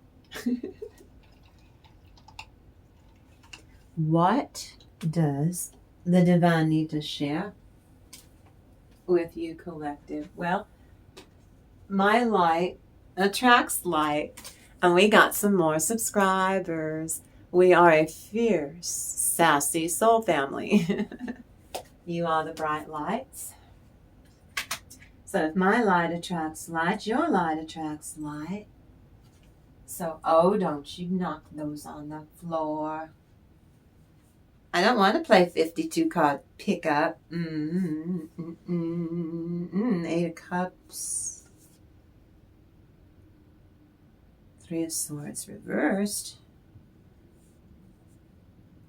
What does the divine need to share with you, collective? Well, my light attracts light, and we got some more subscribers. We are a fierce, sassy soul family. You are the bright lights. So if my light attracts light, your light attracts light. So, oh, don't you knock those on the floor. I don't want to play 52 card pickup. Eight of Cups. Three of Swords reversed.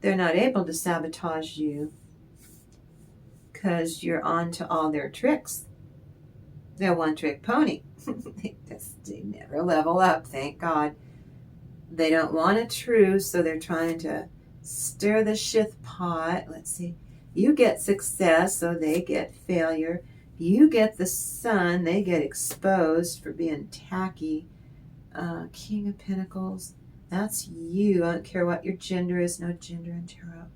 They're not able to sabotage you because you're on to all their tricks. They're one-trick pony. They never level up, thank God. They don't want a truce, so they're trying to stir the shit pot. Let's see. You get success, so they get failure. You get the sun, they get exposed for being tacky. King of Pentacles. That's you. I don't care what your gender is. No gender in tarot.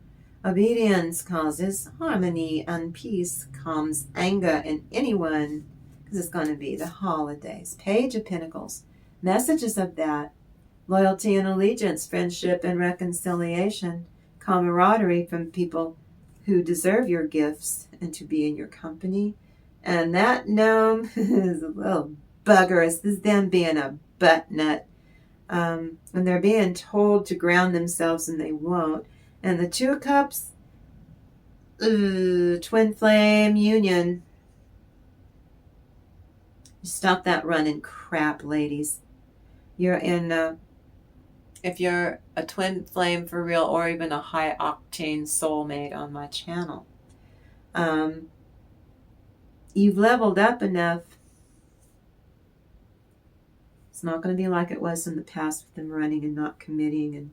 Obedience causes harmony, and peace calms anger in anyone, because it's going to be the holidays. Page of Pentacles. Messages of that. Loyalty and allegiance, friendship and reconciliation, camaraderie from people who deserve your gifts and to be in your company. And that gnome is a little bugger. This is them being a butt nut. And they're being told to ground themselves and they won't. And the Two of Cups, twin flame union. Stop that running crap, ladies. You're in, if you're a twin flame for real or even a high octane soulmate on my channel, you've leveled up enough. It's not going to be like it was in the past with them running and not committing and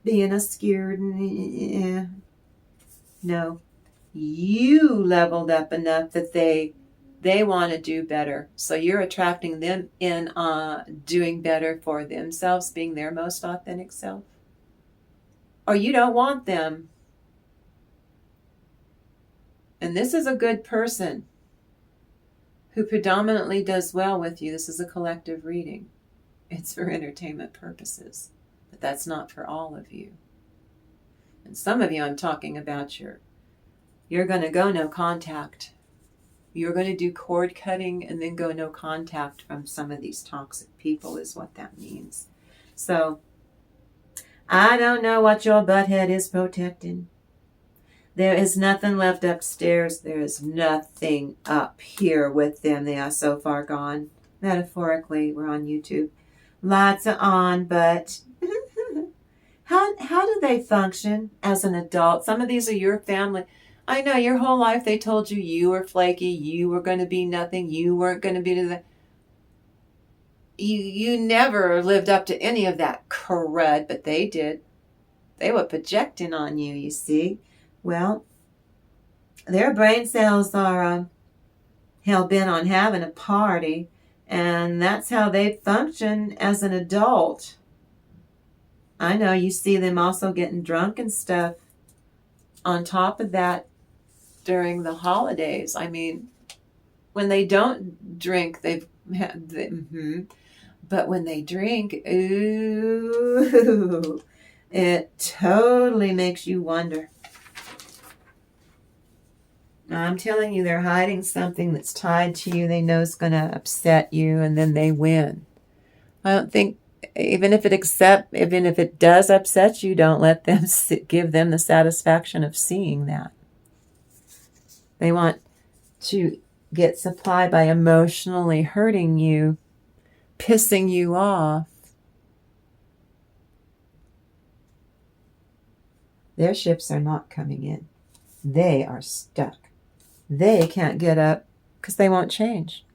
being a scared. No, you leveled up enough that they want to do better. So you're attracting them in doing better for themselves, being their most authentic self. Or you don't want them. And this is a good person who predominantly does well with you. This is a collective reading. It's for entertainment purposes. But that's not for all of you. And some of you I'm talking about you're going to go no contact. You're going to do cord cutting and then go no contact from some of these toxic people is what that means. So, I don't know what your butthead is protecting. There is nothing left upstairs. There is nothing up here with them. They are so far gone. Metaphorically, we're on YouTube. Lights are on, but how do they function as an adult? Some of these are your family. I know your whole life they told you you were flaky, you were going to be nothing, you weren't going to be to the... You never lived up to any of that crud, but they did. They were projecting on you, you see. Well, their brain cells are hell-bent on having a party. And that's how they function as an adult. I know you see them also getting drunk and stuff on top of that during the holidays. I mean, when they don't drink, they've had, but when they drink, ooh, it totally makes you wonder. I'm telling you, they're hiding something that's tied to you they know is going to upset you, and then they win. I don't think, even if it does upset you, don't let them give them the satisfaction of seeing that. They want to get supply by emotionally hurting you, pissing you off. Their ships are not coming in. They are stuck. They can't get up because they won't change.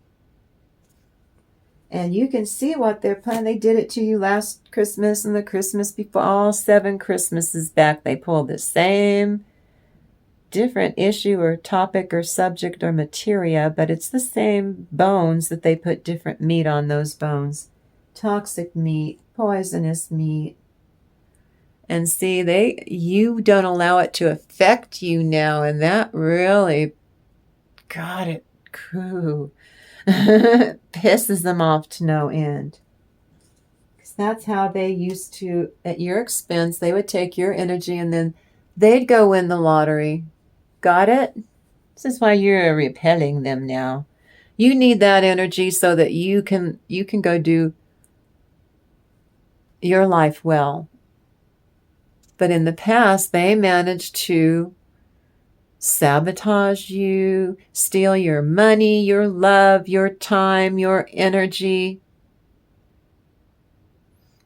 And you can see what they're planning. They did it to you last Christmas and the Christmas before. All 7 Christmases back, they pulled the same different issue or topic or subject or materia, but it's the same bones that they put different meat on those bones. Toxic meat, poisonous meat. And see, you don't allow it to affect you now, and that really got it. Crew. Pisses them off to no end. Because that's how they used to, at your expense, they would take your energy and then they'd go win the lottery. Got it? This is why you're repelling them now. You need that energy so that you can go do your life well. But in the past, they managed to sabotage you, steal your money, your love, your time, your energy.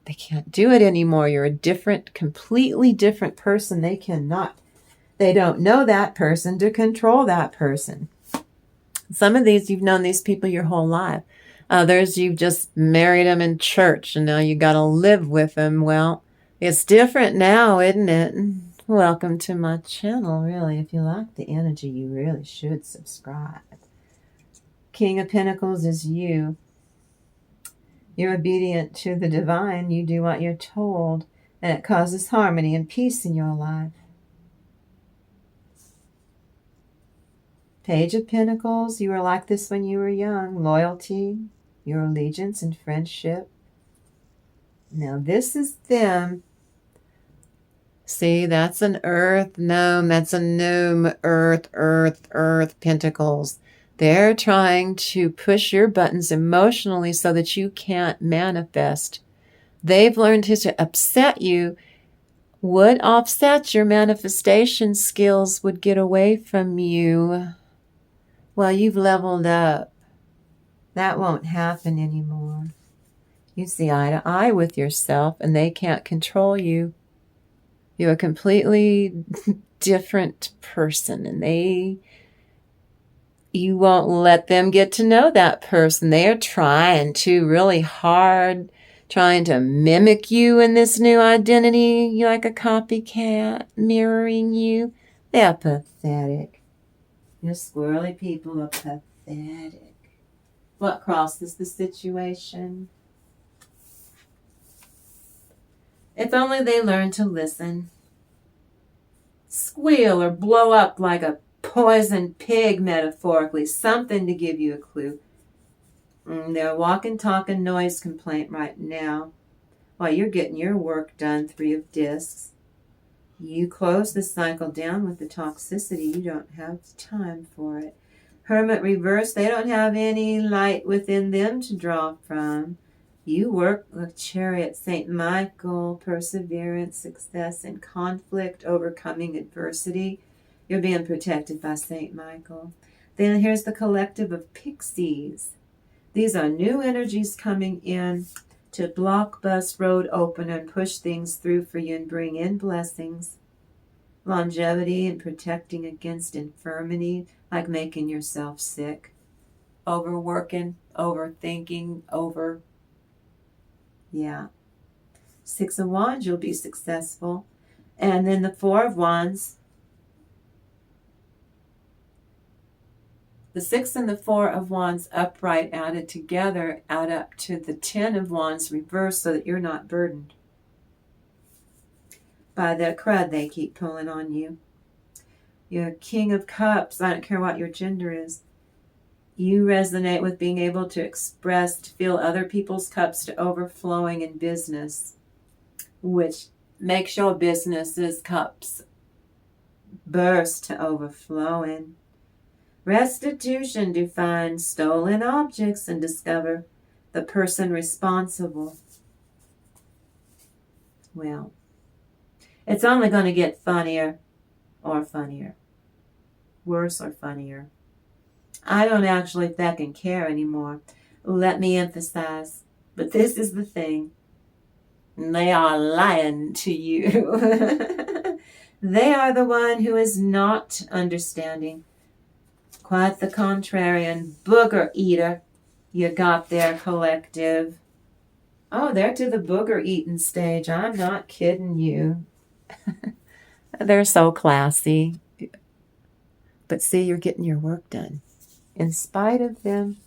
They can't do it anymore. You're a completely different person. They don't know that person to control that person. Some of these, you've known these people your whole life. Others, you've just married them in church and now you got to live with them. Well, it's different now, isn't it? Welcome to my channel, really. If you like the energy, you really should subscribe. King of Pentacles is you. You're obedient to the divine. You do what you're told, and it causes harmony and peace in your life. Page of Pentacles, you were like this when you were young. Loyalty, your allegiance and friendship. Now this is them. See, that's an earth gnome. That's a gnome. Earth, pentacles. They're trying to push your buttons emotionally so that you can't manifest. They've learned to upset you. What offsets your manifestation skills would get away from you. Well, you've leveled up. That won't happen anymore. You see eye to eye with yourself, and they can't control you. You're a completely different person, and you won't let them get to know that person. They are trying to really hard, trying to mimic you in this new identity. You're like a copycat, mirroring you. They're pathetic. You squirrely people are pathetic. What crosses the situation? If only they learn to listen. Squeal or blow up like a poisoned pig, metaphorically. Something to give you a clue. They're a walking, talking noise complaint right now. While you're getting your work done, 3 of discs. You close the cycle down with the toxicity. You don't have time for it. Hermit reverse. They don't have any light within them to draw from. You work with Chariot, St. Michael, perseverance, success, and conflict, overcoming adversity. You're being protected by St. Michael. Then here's the collective of pixies. These are new energies coming in to block, bust, road open, and push things through for you and bring in blessings. Longevity and protecting against infirmity, like making yourself sick. Overworking, overthinking, Yeah. 6 of Wands, you'll be successful. And then the 4 of Wands. The 6 and the 4 of Wands upright added together add up to the 10 of Wands reversed, so that you're not burdened by the crud they keep pulling on you. You're King of Cups. I don't care what your gender is. You resonate with being able to express, to fill other people's cups to overflowing in business, which makes your business's cups burst to overflowing. Restitution to find stolen objects and discover the person responsible. Well, it's only going to get funnier or funnier. Worse or funnier. I don't actually fucking care anymore. Let me emphasize. But this is the thing. They are lying to you. They are the one who is not understanding. Quite the contrarian booger eater you got there, collective. Oh, they're to the booger eating stage. I'm not kidding you. They're so classy. But see, you're getting your work done in spite of them.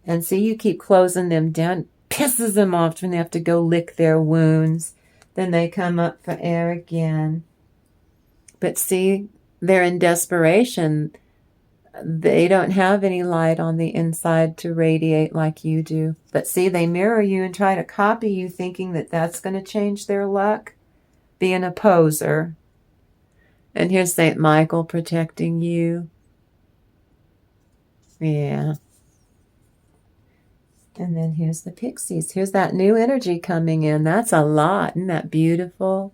And see, you keep closing them down. Pisses them off when they have to go lick their wounds. Then they come up for air again. But see, they're in desperation. They don't have any light on the inside to radiate like you do. But see, they mirror you and try to copy you, thinking that that's going to change their luck. Being a poser. And here's St. Michael protecting you. Yeah. And then here's the pixies. Here's that new energy coming in. That's a lot. Isn't that beautiful?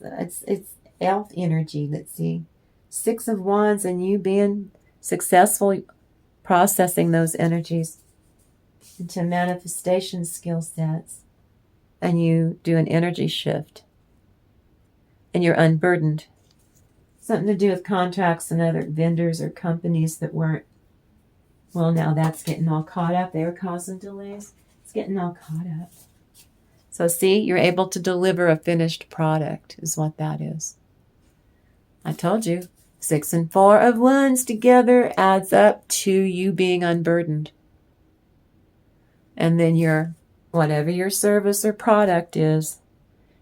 It's elf energy. Let's see. 6 of Wands, and you being successful processing those energies into manifestation skill sets. And you do an energy shift. And you're unburdened. Something to do with contracts and other vendors or companies that weren't. Well, now that's getting all caught up. They were causing delays. It's getting all caught up. So see, you're able to deliver a finished product is what that is. I told you. 6 and 4 of Wands together adds up to you being unburdened. And then your, whatever your service or product is,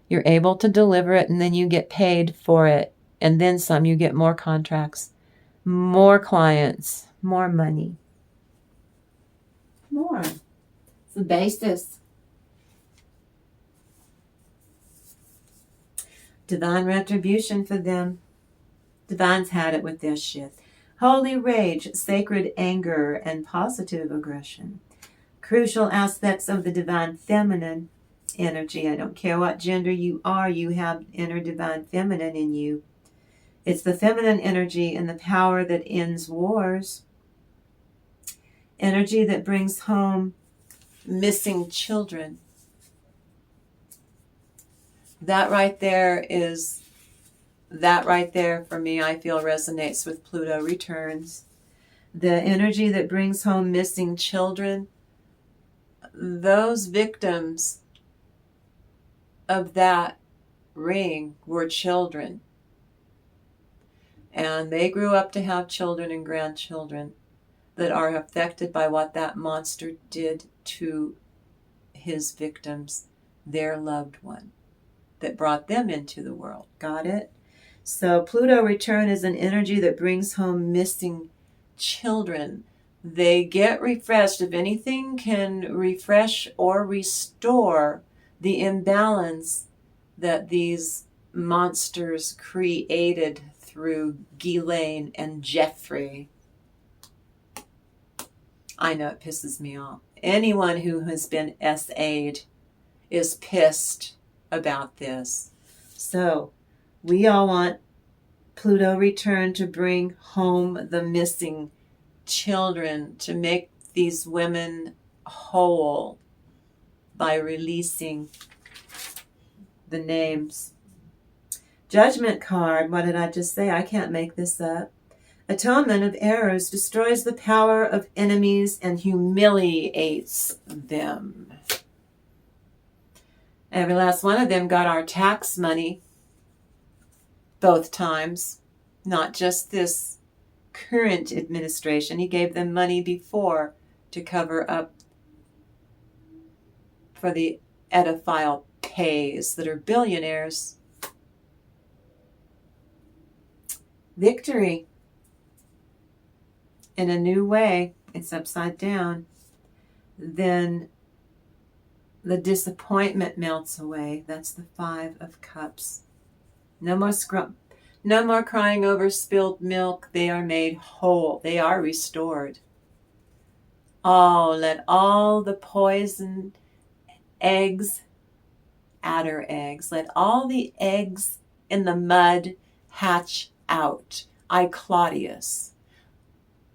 you're able to deliver it, and then you get paid for it. And then some. You get more contracts, more clients, more money. More. It's the basis. Divine retribution for them. Divine's had it with this shit. Holy rage, sacred anger, and positive aggression. Crucial aspects of the divine feminine energy. I don't care what gender you are, you have inner divine feminine in you. It's the feminine energy and the power that ends wars. Energy that brings home missing children. That right there for me, I feel resonates with Pluto returns. The energy that brings home missing children, those victims of that ring were children. And they grew up to have children and grandchildren that are affected by what that monster did to his victims, their loved one, that brought them into the world. Got it? So Pluto return is an energy that brings home missing children. They get refreshed. If anything can refresh or restore the imbalance that these monsters created through Ghislaine and Jeffrey. I know it pisses me off. Anyone who has been SA'd is pissed about this. So we all want Pluto return to bring home the missing children, to make these women whole by releasing the names. Judgment card. What did I just say? I can't make this up. Atonement of errors destroys the power of enemies and humiliates them. Every last one of them got our tax money both times, not just this current administration. He gave them money before to cover up for the pedophile pays that are billionaires. Victory. In a new way. It's upside down. Then the disappointment melts away. That's the 5 of Cups. No more no more crying over spilled milk. They are made whole. They are restored. Oh, let all the poison eggs, adder eggs, let all the eggs in the mud hatch out. I, Claudius.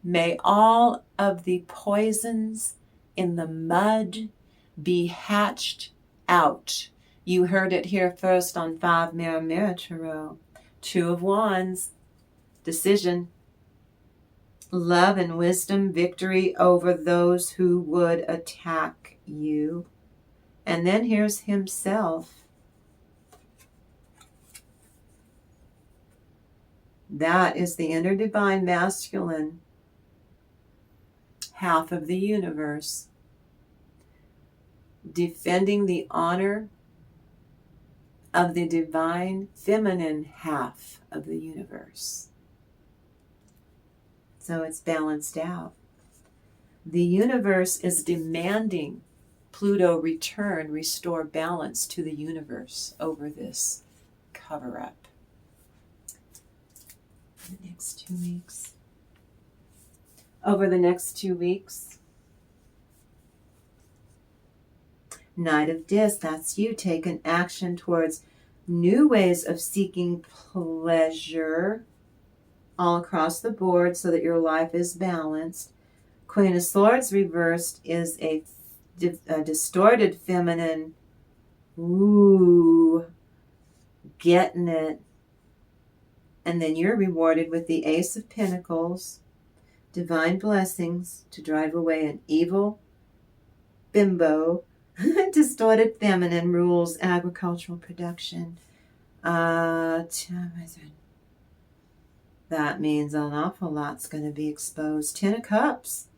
May all of the poisons in the mud be hatched out. You heard it here first on 5 Mirror Tarot. 2 of Wands. Decision. Love and wisdom. Victory over those who would attack you. And then here's himself. That is the inner divine masculine half of the universe, defending the honor of the divine feminine half of the universe. So it's balanced out. The universe is demanding Pluto return, restore balance to the universe over this cover-up. The next 2 weeks. Over the next 2 weeks. Knight of Discs, that's you. Take an action towards new ways of seeking pleasure all across the board so that your life is balanced. Queen of Swords reversed is a distorted feminine. Ooh, getting it. And then you're rewarded with the Ace of Pentacles, divine blessings to drive away an evil bimbo. Distorted feminine rules agricultural production. That means an awful lot's going to be exposed. 10 of Cups.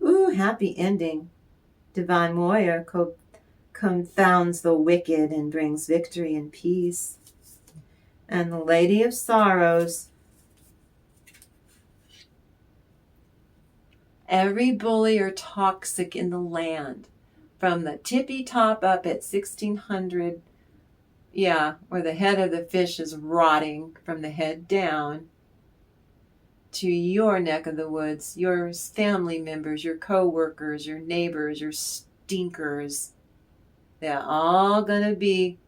Ooh, happy ending. Divine warrior confounds the wicked and brings victory and peace. And the Lady of Sorrows. Every bully or toxic in the land, from the tippy top up at 1600, where the head of the fish is rotting from the head down, to your neck of the woods, your family members, your co-workers, your neighbors, your stinkers, they're all going to be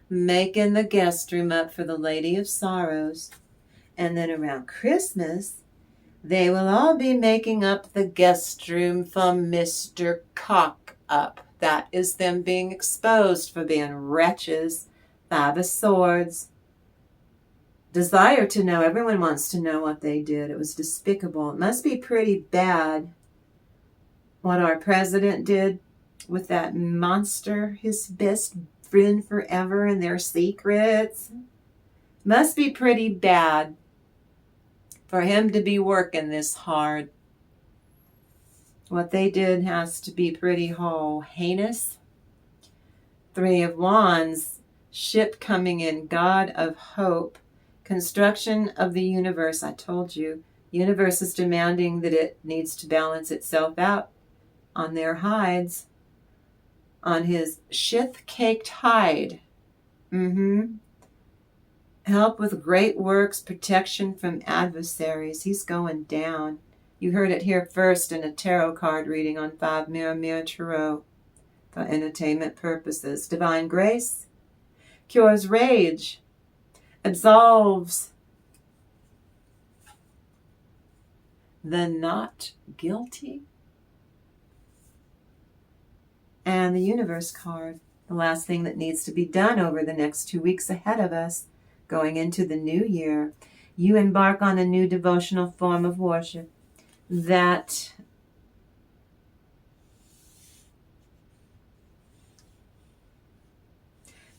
making the guest room up for the Lady of Sorrows. And then around Christmas, they will all be making up the guest room for Mr. Cock Up. That is them being exposed for being wretches. 5 of Swords. Desire to know. Everyone wants to know what they did. It was despicable. It must be pretty bad what our president did with that monster, his best friend forever, and their secrets. Must be pretty bad for him to be working this hard. What they did has to be pretty heinous. 3 of Wands, ship coming in, God of hope. Construction of the universe, I told you. Universe is demanding that it needs to balance itself out on their hides. On his shith-caked hide. Help with great works, protection from adversaries. He's going down. You heard it here first in a tarot card reading on 5 Mirror Tarot for entertainment purposes. Divine grace cures rage, absolves the not guilty. And the universe card, the last thing that needs to be done over the next 2 weeks ahead of us, going into the new year. You embark on a new devotional form of worship that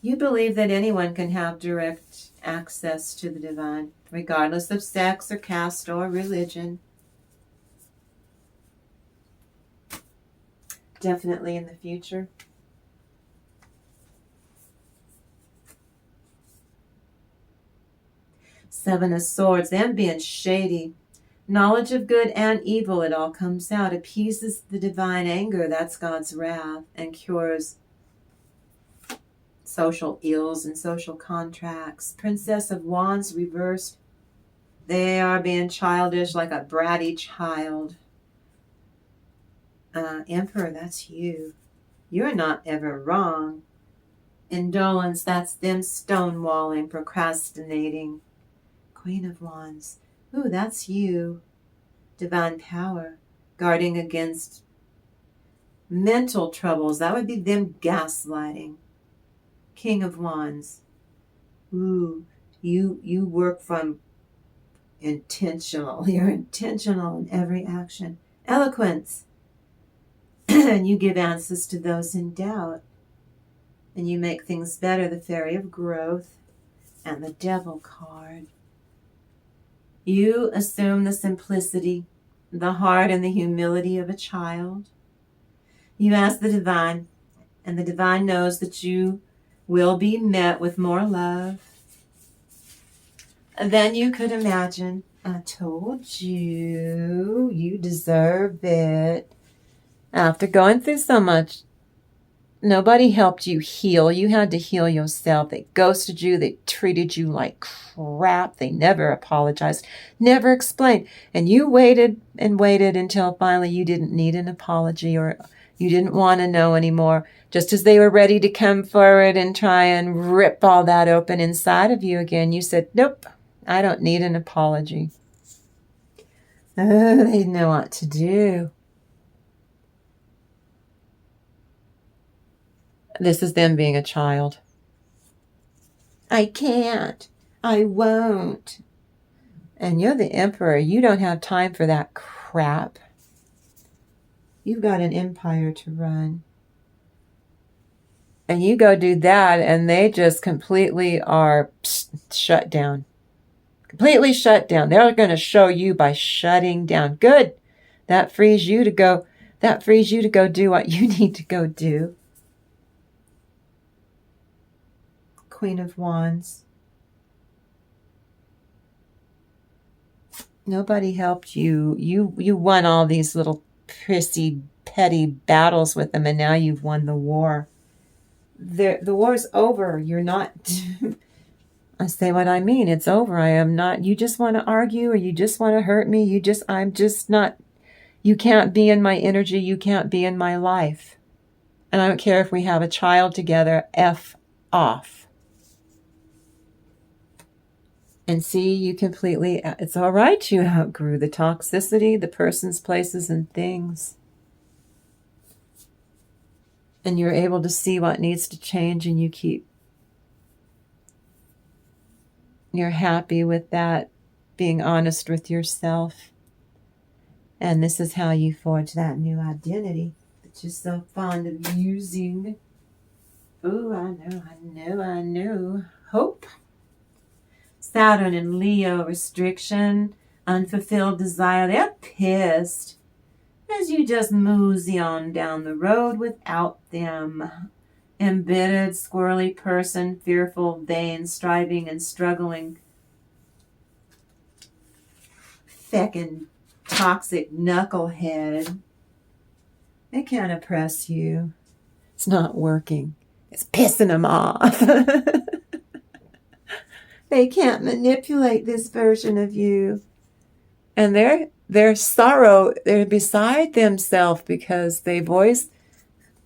You believe that anyone can have direct access to the divine, regardless of sex or caste or religion. Definitely in the future. Seven of Swords, them being shady. Knowledge of good and evil, it all comes out. Appeases the divine anger, that's God's wrath, and cures social ills and social contracts. Princess of Wands reversed. They are being childish like a bratty child. Emperor, that's you. You're not ever wrong. Indolence, that's them stonewalling, procrastinating. Queen of Wands. Ooh, that's you. Divine power. Guarding against mental troubles. That would be them gaslighting. King of Wands. Ooh, you work from intentional. You're intentional in every action. Eloquence. And you give answers to those in doubt. And you make things better. The Fairy of Growth and the Devil card. You assume the simplicity, the heart, and the humility of a child. You ask the divine, and the divine knows that you will be met with more love than you could imagine. I told you, you deserve it. After going through so much, nobody helped you heal. You had to heal yourself. They ghosted you. They treated you like crap. They never apologized, never explained. And you waited and waited until finally you didn't need an apology or you didn't want to know anymore. Just as they were ready to come forward and try and rip all that open inside of you again, you said, nope, I don't need an apology. Oh, they know what to do. This is them being a child. I can't. I won't. And you're the emperor. You don't have time for that crap. You've got an empire to run. And you go do that, and they just completely are shut down. Completely shut down. They're going to show you by shutting down. Good. That frees you to go. That frees you to go do what you need to go do. Queen of Wands. Nobody helped you. You won all these little prissy, petty battles with them, and now you've won the war. The war's over. You're not... I say what I mean. It's over. I am not... You just want to argue, or you just want to hurt me. I'm just not... You can't be in my energy. You can't be in my life. And I don't care if we have a child together. F off. And see, you completely, it's all right, you outgrew the toxicity, the persons, places, and things. And you're able to see what needs to change, and you're happy with that, being honest with yourself. And this is how you forge that new identity that you're so fond of using. Oh, I know. Hope. Saturn and Leo, restriction, unfulfilled desire. They're pissed as you just mosey on down the road without them. Embittered, squirrely person, fearful, vain, striving and struggling. Feckin' toxic knucklehead. They can't oppress you. It's not working. It's pissing them off. They can't manipulate this version of you. And their sorrow, they're beside themselves because they've always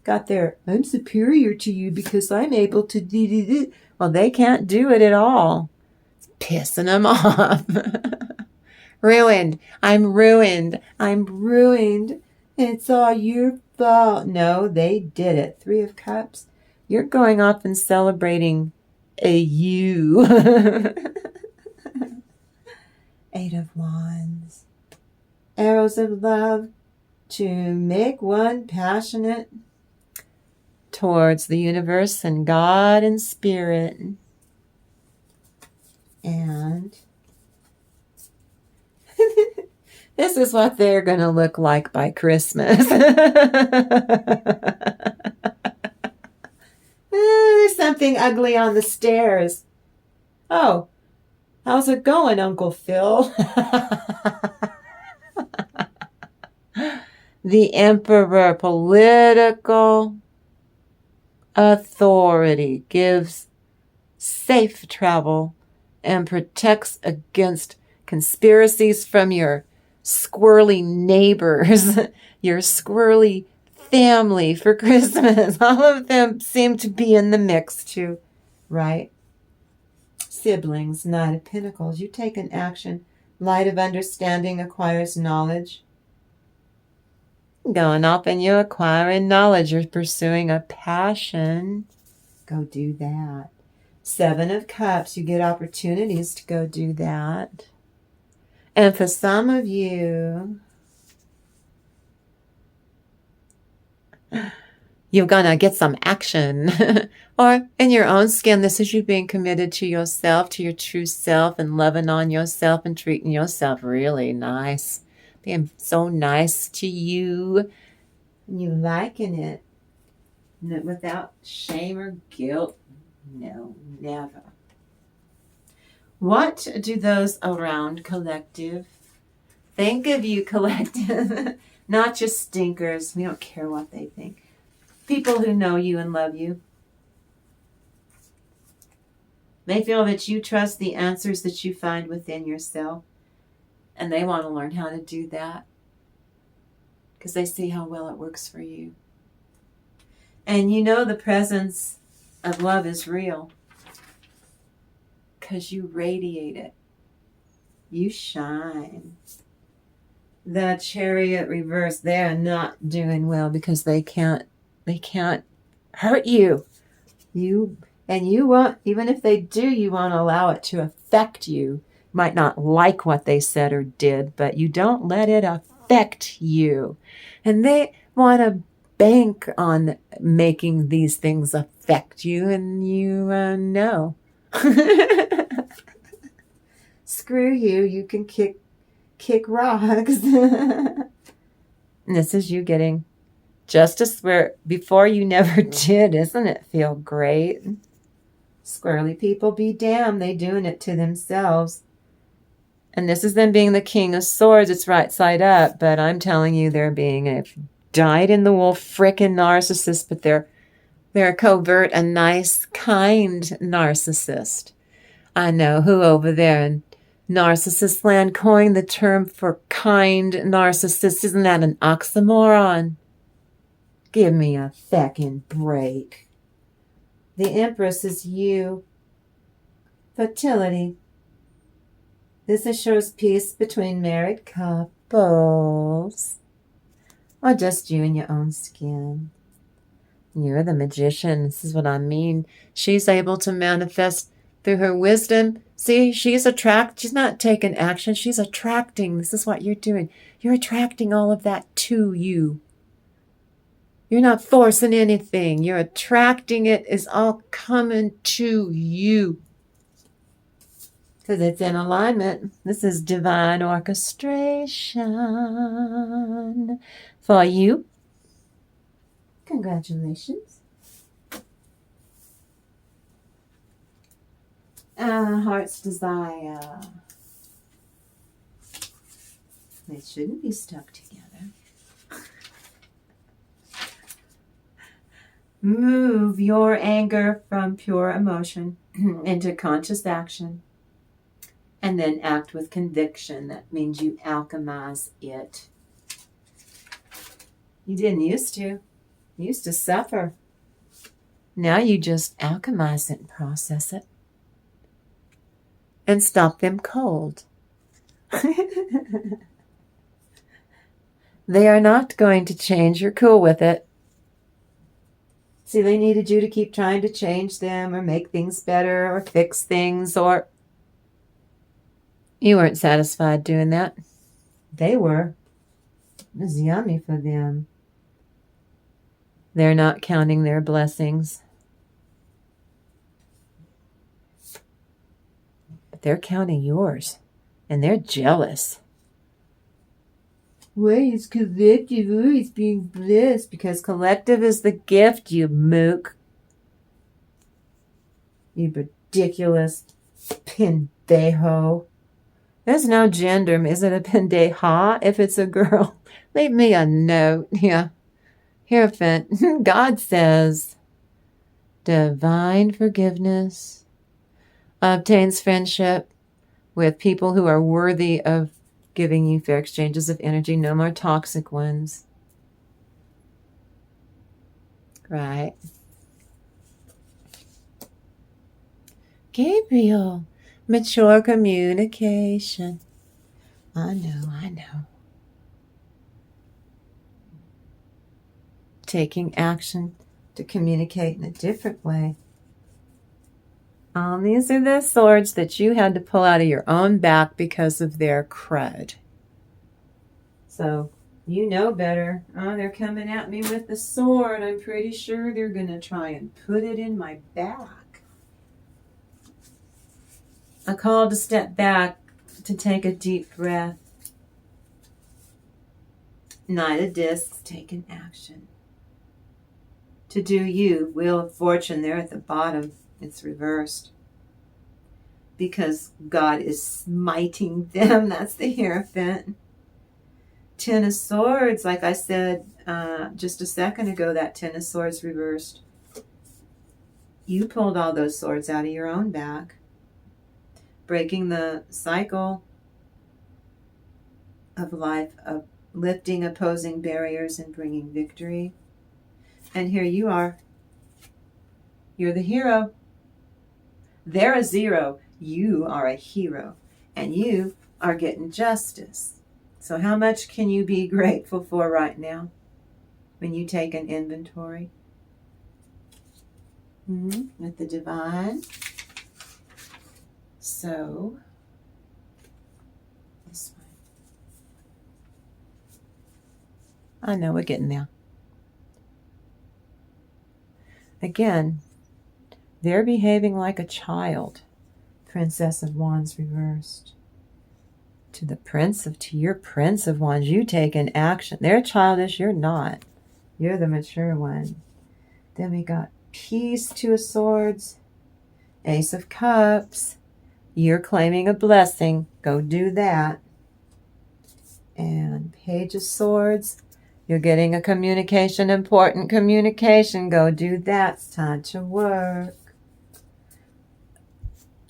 got their, I'm superior to you because I'm able to do. Well, they can't do it at all. It's pissing them off. Ruined. I'm ruined. It's all your fault. No, they did it. 3 of Cups. You're going off and celebrating a you. 8 of Wands. Arrows of love to make one passionate towards the universe and God and spirit. And this is what they're going to look like by Christmas. There's something ugly on the stairs. Oh, how's it going, Uncle Phil? The Emperor, political authority, gives safe travel and protects against conspiracies from your squirrely neighbors, your squirrely family for Christmas. All of them seem to be in the mix too, right? Siblings, Knight of Pentacles. You take an action. Light of understanding acquires knowledge. Going up and you acquiring knowledge. You're pursuing a passion. Go do that. Seven of Cups. You get opportunities to go do that. And for some of you, you're going to get some action. Or in your own skin, this is you being committed to yourself, to your true self, and loving on yourself and treating yourself really nice. Being so nice to you. And you liking it. Without shame or guilt. No, never. What do those around collective think of you, collective? Not just stinkers. We don't care what they think. People who know you and love you. They feel that you trust the answers that you find within yourself. And they want to learn how to do that. Because they see how well it works for you. And you know the presence of love is real. Because you radiate it. You shine. The Chariot reverse, they're not doing well because they can't hurt you. You want, even if they do, you want to allow it to affect you. Might not like what they said or did, but you don't let it affect you. And they want to bank on making these things affect you, and you know. Screw you, you can kick rocks. And this is you getting justice where before you never did. Isn't it feel great? Squirrely people be damned, they doing it to themselves. And this is them being the King of Swords. It's right side up, but I'm telling you they're being a dyed-in-the-wool frickin' narcissist, but they're a covert, a nice, kind narcissist. I know who over there in Narcissist land coined the term for kind narcissist. Isn't that an oxymoron? Give me a feckin' break. The Empress is you. Fertility. This assures peace between married couples. Or just you and your own skin. You're the magician. This is what I mean. She's able to manifest through her wisdom. See, she's not taking action. She's attracting. This is what you're doing. You're attracting all of that to you. You're not forcing anything. You're attracting it. It's all coming to you. Because it's in alignment. This is divine orchestration for you. Congratulations. Heart's desire. They shouldn't be stuck together. Move your anger from pure emotion into conscious action. And then act with conviction. That means you alchemize it. You didn't used to. You used to suffer. Now you just alchemize it and process it. And stop them cold. They are not going to change. You're cool with it. See, they needed you to keep trying to change them or make things better or fix things, or you weren't satisfied doing that. They were. It was yummy for them. They're not counting their blessings. But they're counting yours. And they're jealous. Why is collective always being blessed? Because collective is the gift, you mook. You ridiculous pendejo. There's no gender. Is it a pendeja if it's a girl? Leave me a note. Yeah. Hierophant. God says, divine forgiveness obtains friendship with people who are worthy of giving you fair exchanges of energy. No more toxic ones. Right. Gabriel, mature communication. I know. Taking action to communicate in a different way. These are the swords that you had to pull out of your own back because of their crud. So, you know better. Oh, they're coming at me with the sword. I'm pretty sure they're going to try and put it in my back. A call to step back, to take a deep breath. Knight of Discs, taking action. To do you, Wheel of Fortune, there at the bottom, it's reversed. Because God is smiting them, that's the Hierophant. Ten of Swords, like I said just a second ago, that Ten of Swords reversed. You pulled all those swords out of your own back. Breaking the cycle of life, of lifting opposing barriers and bringing victory. And here you are. You're the hero. They're a zero. You are a hero. And you are getting justice. So how much can you be grateful for right now when you take an inventory? With the divine. So, this one. I know we're getting there. Again, they're behaving like a child. Princess of Wands reversed. To your Prince of Wands, you take an action. They're childish, you're not. You're the mature one. Then we got Peace, Two of Swords, Ace of Cups. You're claiming a blessing. Go do that. And Page of Swords. You're getting a communication, important communication. Go do that. It's time to work.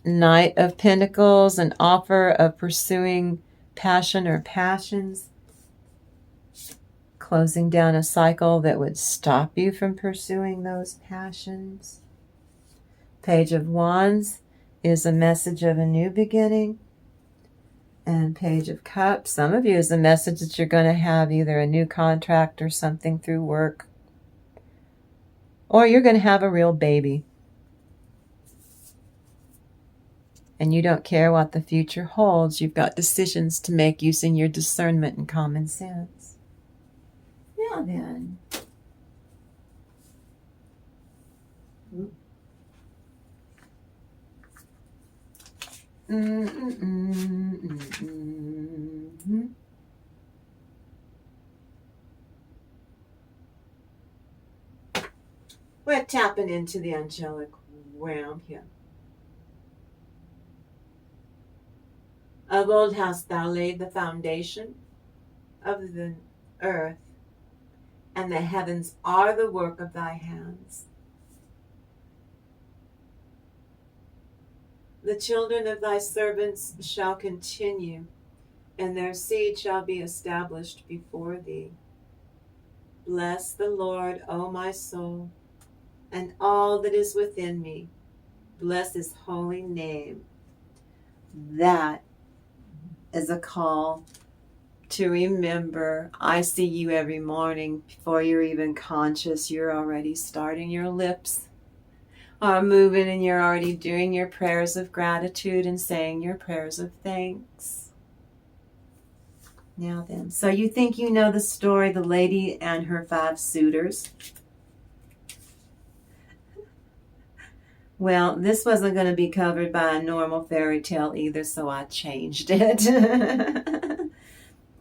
Knight of Pentacles, an offer of pursuing passion or passions. Closing down a cycle that would stop you from pursuing those passions. Page of Wands is a message of a new beginning. And Page of Cups, some of you, is a message that you're going to have either a new contract or something through work. Or you're going to have a real baby. And you don't care what the future holds. You've got decisions to make using your discernment and common sense. Now then. We're tapping into the angelic realm here. Of old hast thou laid the foundation of the earth, and the heavens are the work of thy hands. The children of thy servants shall continue, and their seed shall be established before thee. Bless the Lord, O my soul, and all that is within me. Bless his holy name. That is a call to remember. I see you every morning. Before you're even conscious, you're already starting. Your lips are moving and you're already doing your prayers of gratitude and saying your prayers of thanks. Now then, so you think you know the story, the lady and her 5 suitors. Well, this wasn't going to be covered by a normal fairy tale either, so I changed it.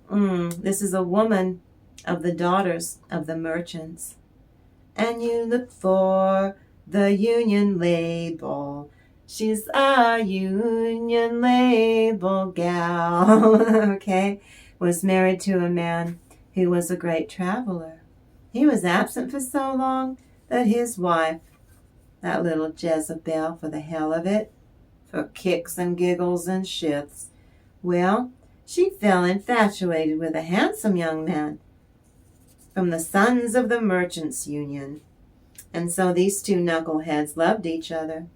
This is a woman of the daughters of the merchants. And you look for the union label. She's a union label gal. Okay? Was married to a man who was a great traveler. He was absent for so long that his wife, that little Jezebel, for the hell of it, for kicks and giggles and shits, well, she fell infatuated with a handsome young man from the Sons of the Merchants Union. And so these two knuckleheads loved each other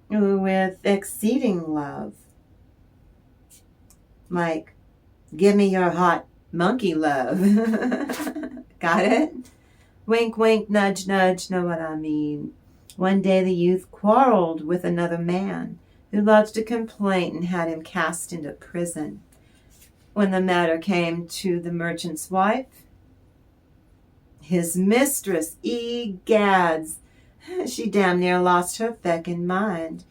with exceeding love. Like, give me your hot monkey love. Got it? Wink, wink, nudge, nudge, know what I mean. One day the youth quarreled with another man who lodged a complaint and had him cast into prison. When the matter came to the merchant's wife, his mistress, egads, she damn near lost her feckin' mind.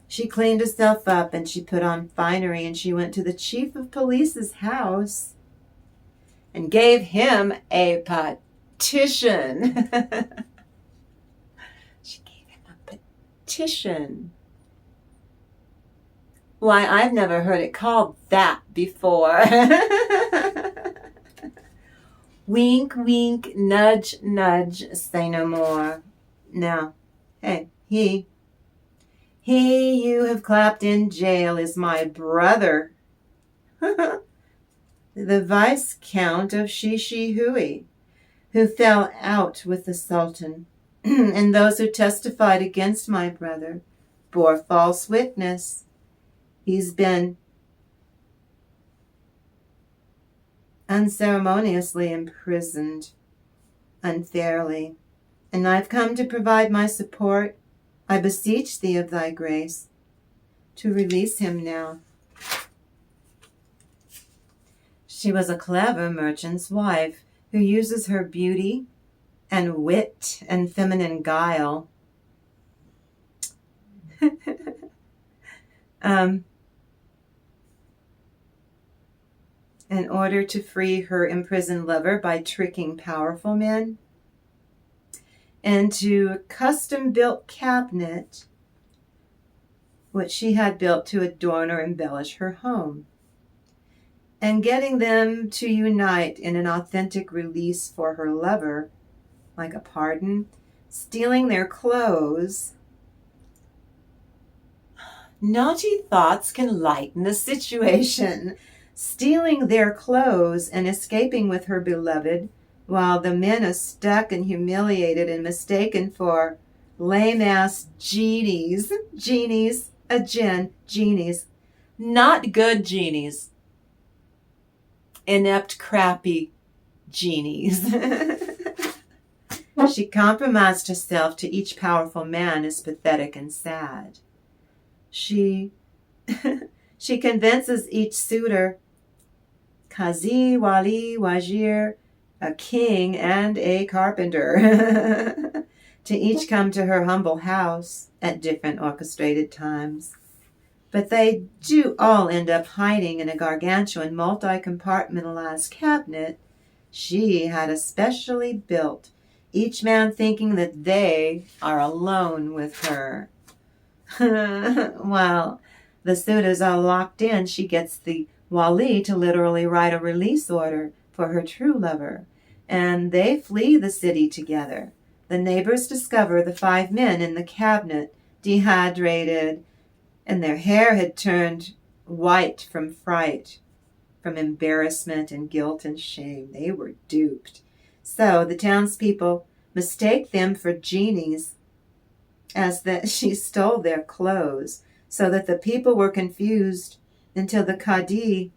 She cleaned herself up and she put on finery and she went to the chief of police's house and gave him a petition. She gave him a petition. Why, I've never heard it called that before. Wink, wink, nudge, nudge, say no more. Now, hey, he you have clapped in jail is my brother, the Viscount of Shishi-Hui, who fell out with the Sultan, and those who testified against my brother bore false witness. He's been unceremoniously imprisoned unfairly, and I've come to provide my support. I beseech thee of thy grace to release him now. She was a clever merchant's wife who uses her beauty and wit and feminine guile in order to free her imprisoned lover by tricking powerful men, and to a custom-built cabinet which she had built to adorn or embellish her home, and getting them to unite in an authentic release for her lover, like a pardon, stealing their clothes. Naughty thoughts can lighten the situation. Stealing their clothes and escaping with her beloved, while the men are stuck and humiliated and mistaken for lame-ass genies. Genies, a djinn, genies. Not good genies. Inept, crappy genies. She compromised herself to each powerful man as pathetic and sad. She convinces each suitor, Kazi, Wali, Wazir, a king, and a carpenter, to each come to her humble house at different orchestrated times. But they do all end up hiding in a gargantuan multi-compartmentalized cabinet she had especially built, each man thinking that they are alone with her. While the suitors are locked in, she gets the Wali to literally write a release order for her true lover, and they flee the city together. The neighbors discover the 5 men in the cabinet, dehydrated, and their hair had turned white from fright, from embarrassment and guilt and shame. They were duped. So the townspeople mistake them for genies, as that she stole their clothes, so that the people were confused until the Qadi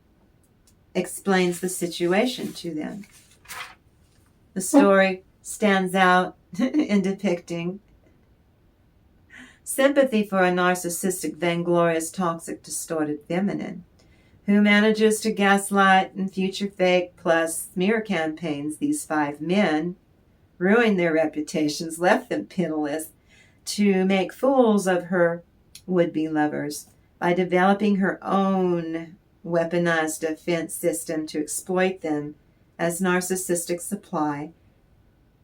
explains the situation to them. The story stands out in depicting sympathy for a narcissistic, vainglorious, toxic, distorted feminine who manages to gaslight and future fake plus smear campaigns these 5 men, ruined their reputations, left them penniless, to make fools of her would-be lovers by developing her own weaponized defense system to exploit them as narcissistic supply,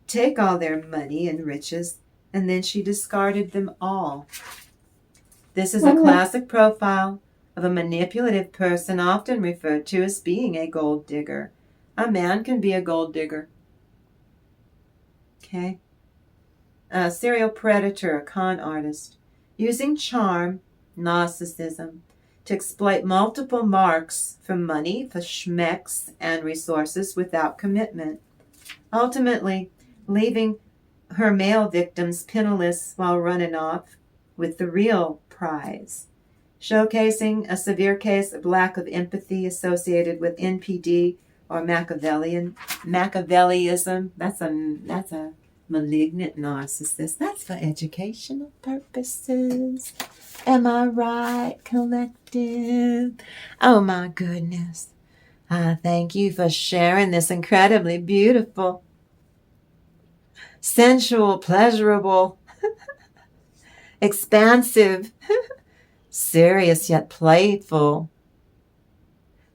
take all their money and riches, and then she discarded them all. This is a classic profile of a manipulative person, often referred to as being a gold digger. A man can be a gold digger. Okay? A serial predator, a con artist, using charm, narcissism, to exploit multiple marks for money, for schmecks, and resources without commitment, ultimately leaving her male victims penniless while running off with the real prize, showcasing a severe case of lack of empathy associated with NPD or Machiavellism. That's a malignant narcissist. That's for educational purposes. Am I right, collective? Oh my goodness. Thank you for sharing this incredibly beautiful, sensual, pleasurable, expansive, serious yet playful,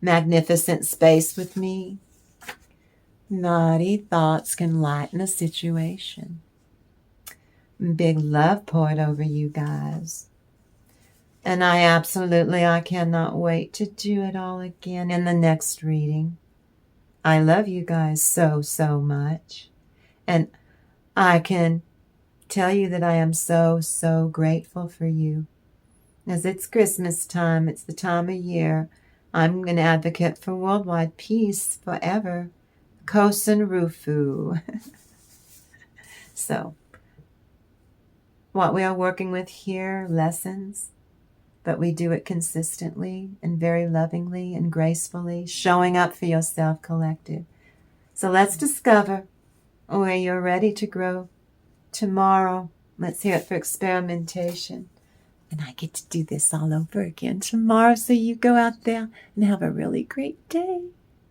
magnificent space with me. Naughty thoughts can lighten a situation. Big love poured over you guys. And I cannot wait to do it all again in the next reading. I love you guys so, so much. And I can tell you that I am so, so grateful for you. As it's Christmas time, it's the time of year I'm going to advocate for worldwide peace forever. Kosen Rufu. So, what we are working with here, lessons, but we do it consistently and very lovingly and gracefully, showing up for yourself, collective. So let's discover where you're ready to grow tomorrow. Let's hear it for experimentation. And I get to do this all over again tomorrow, so you go out there and have a really great day.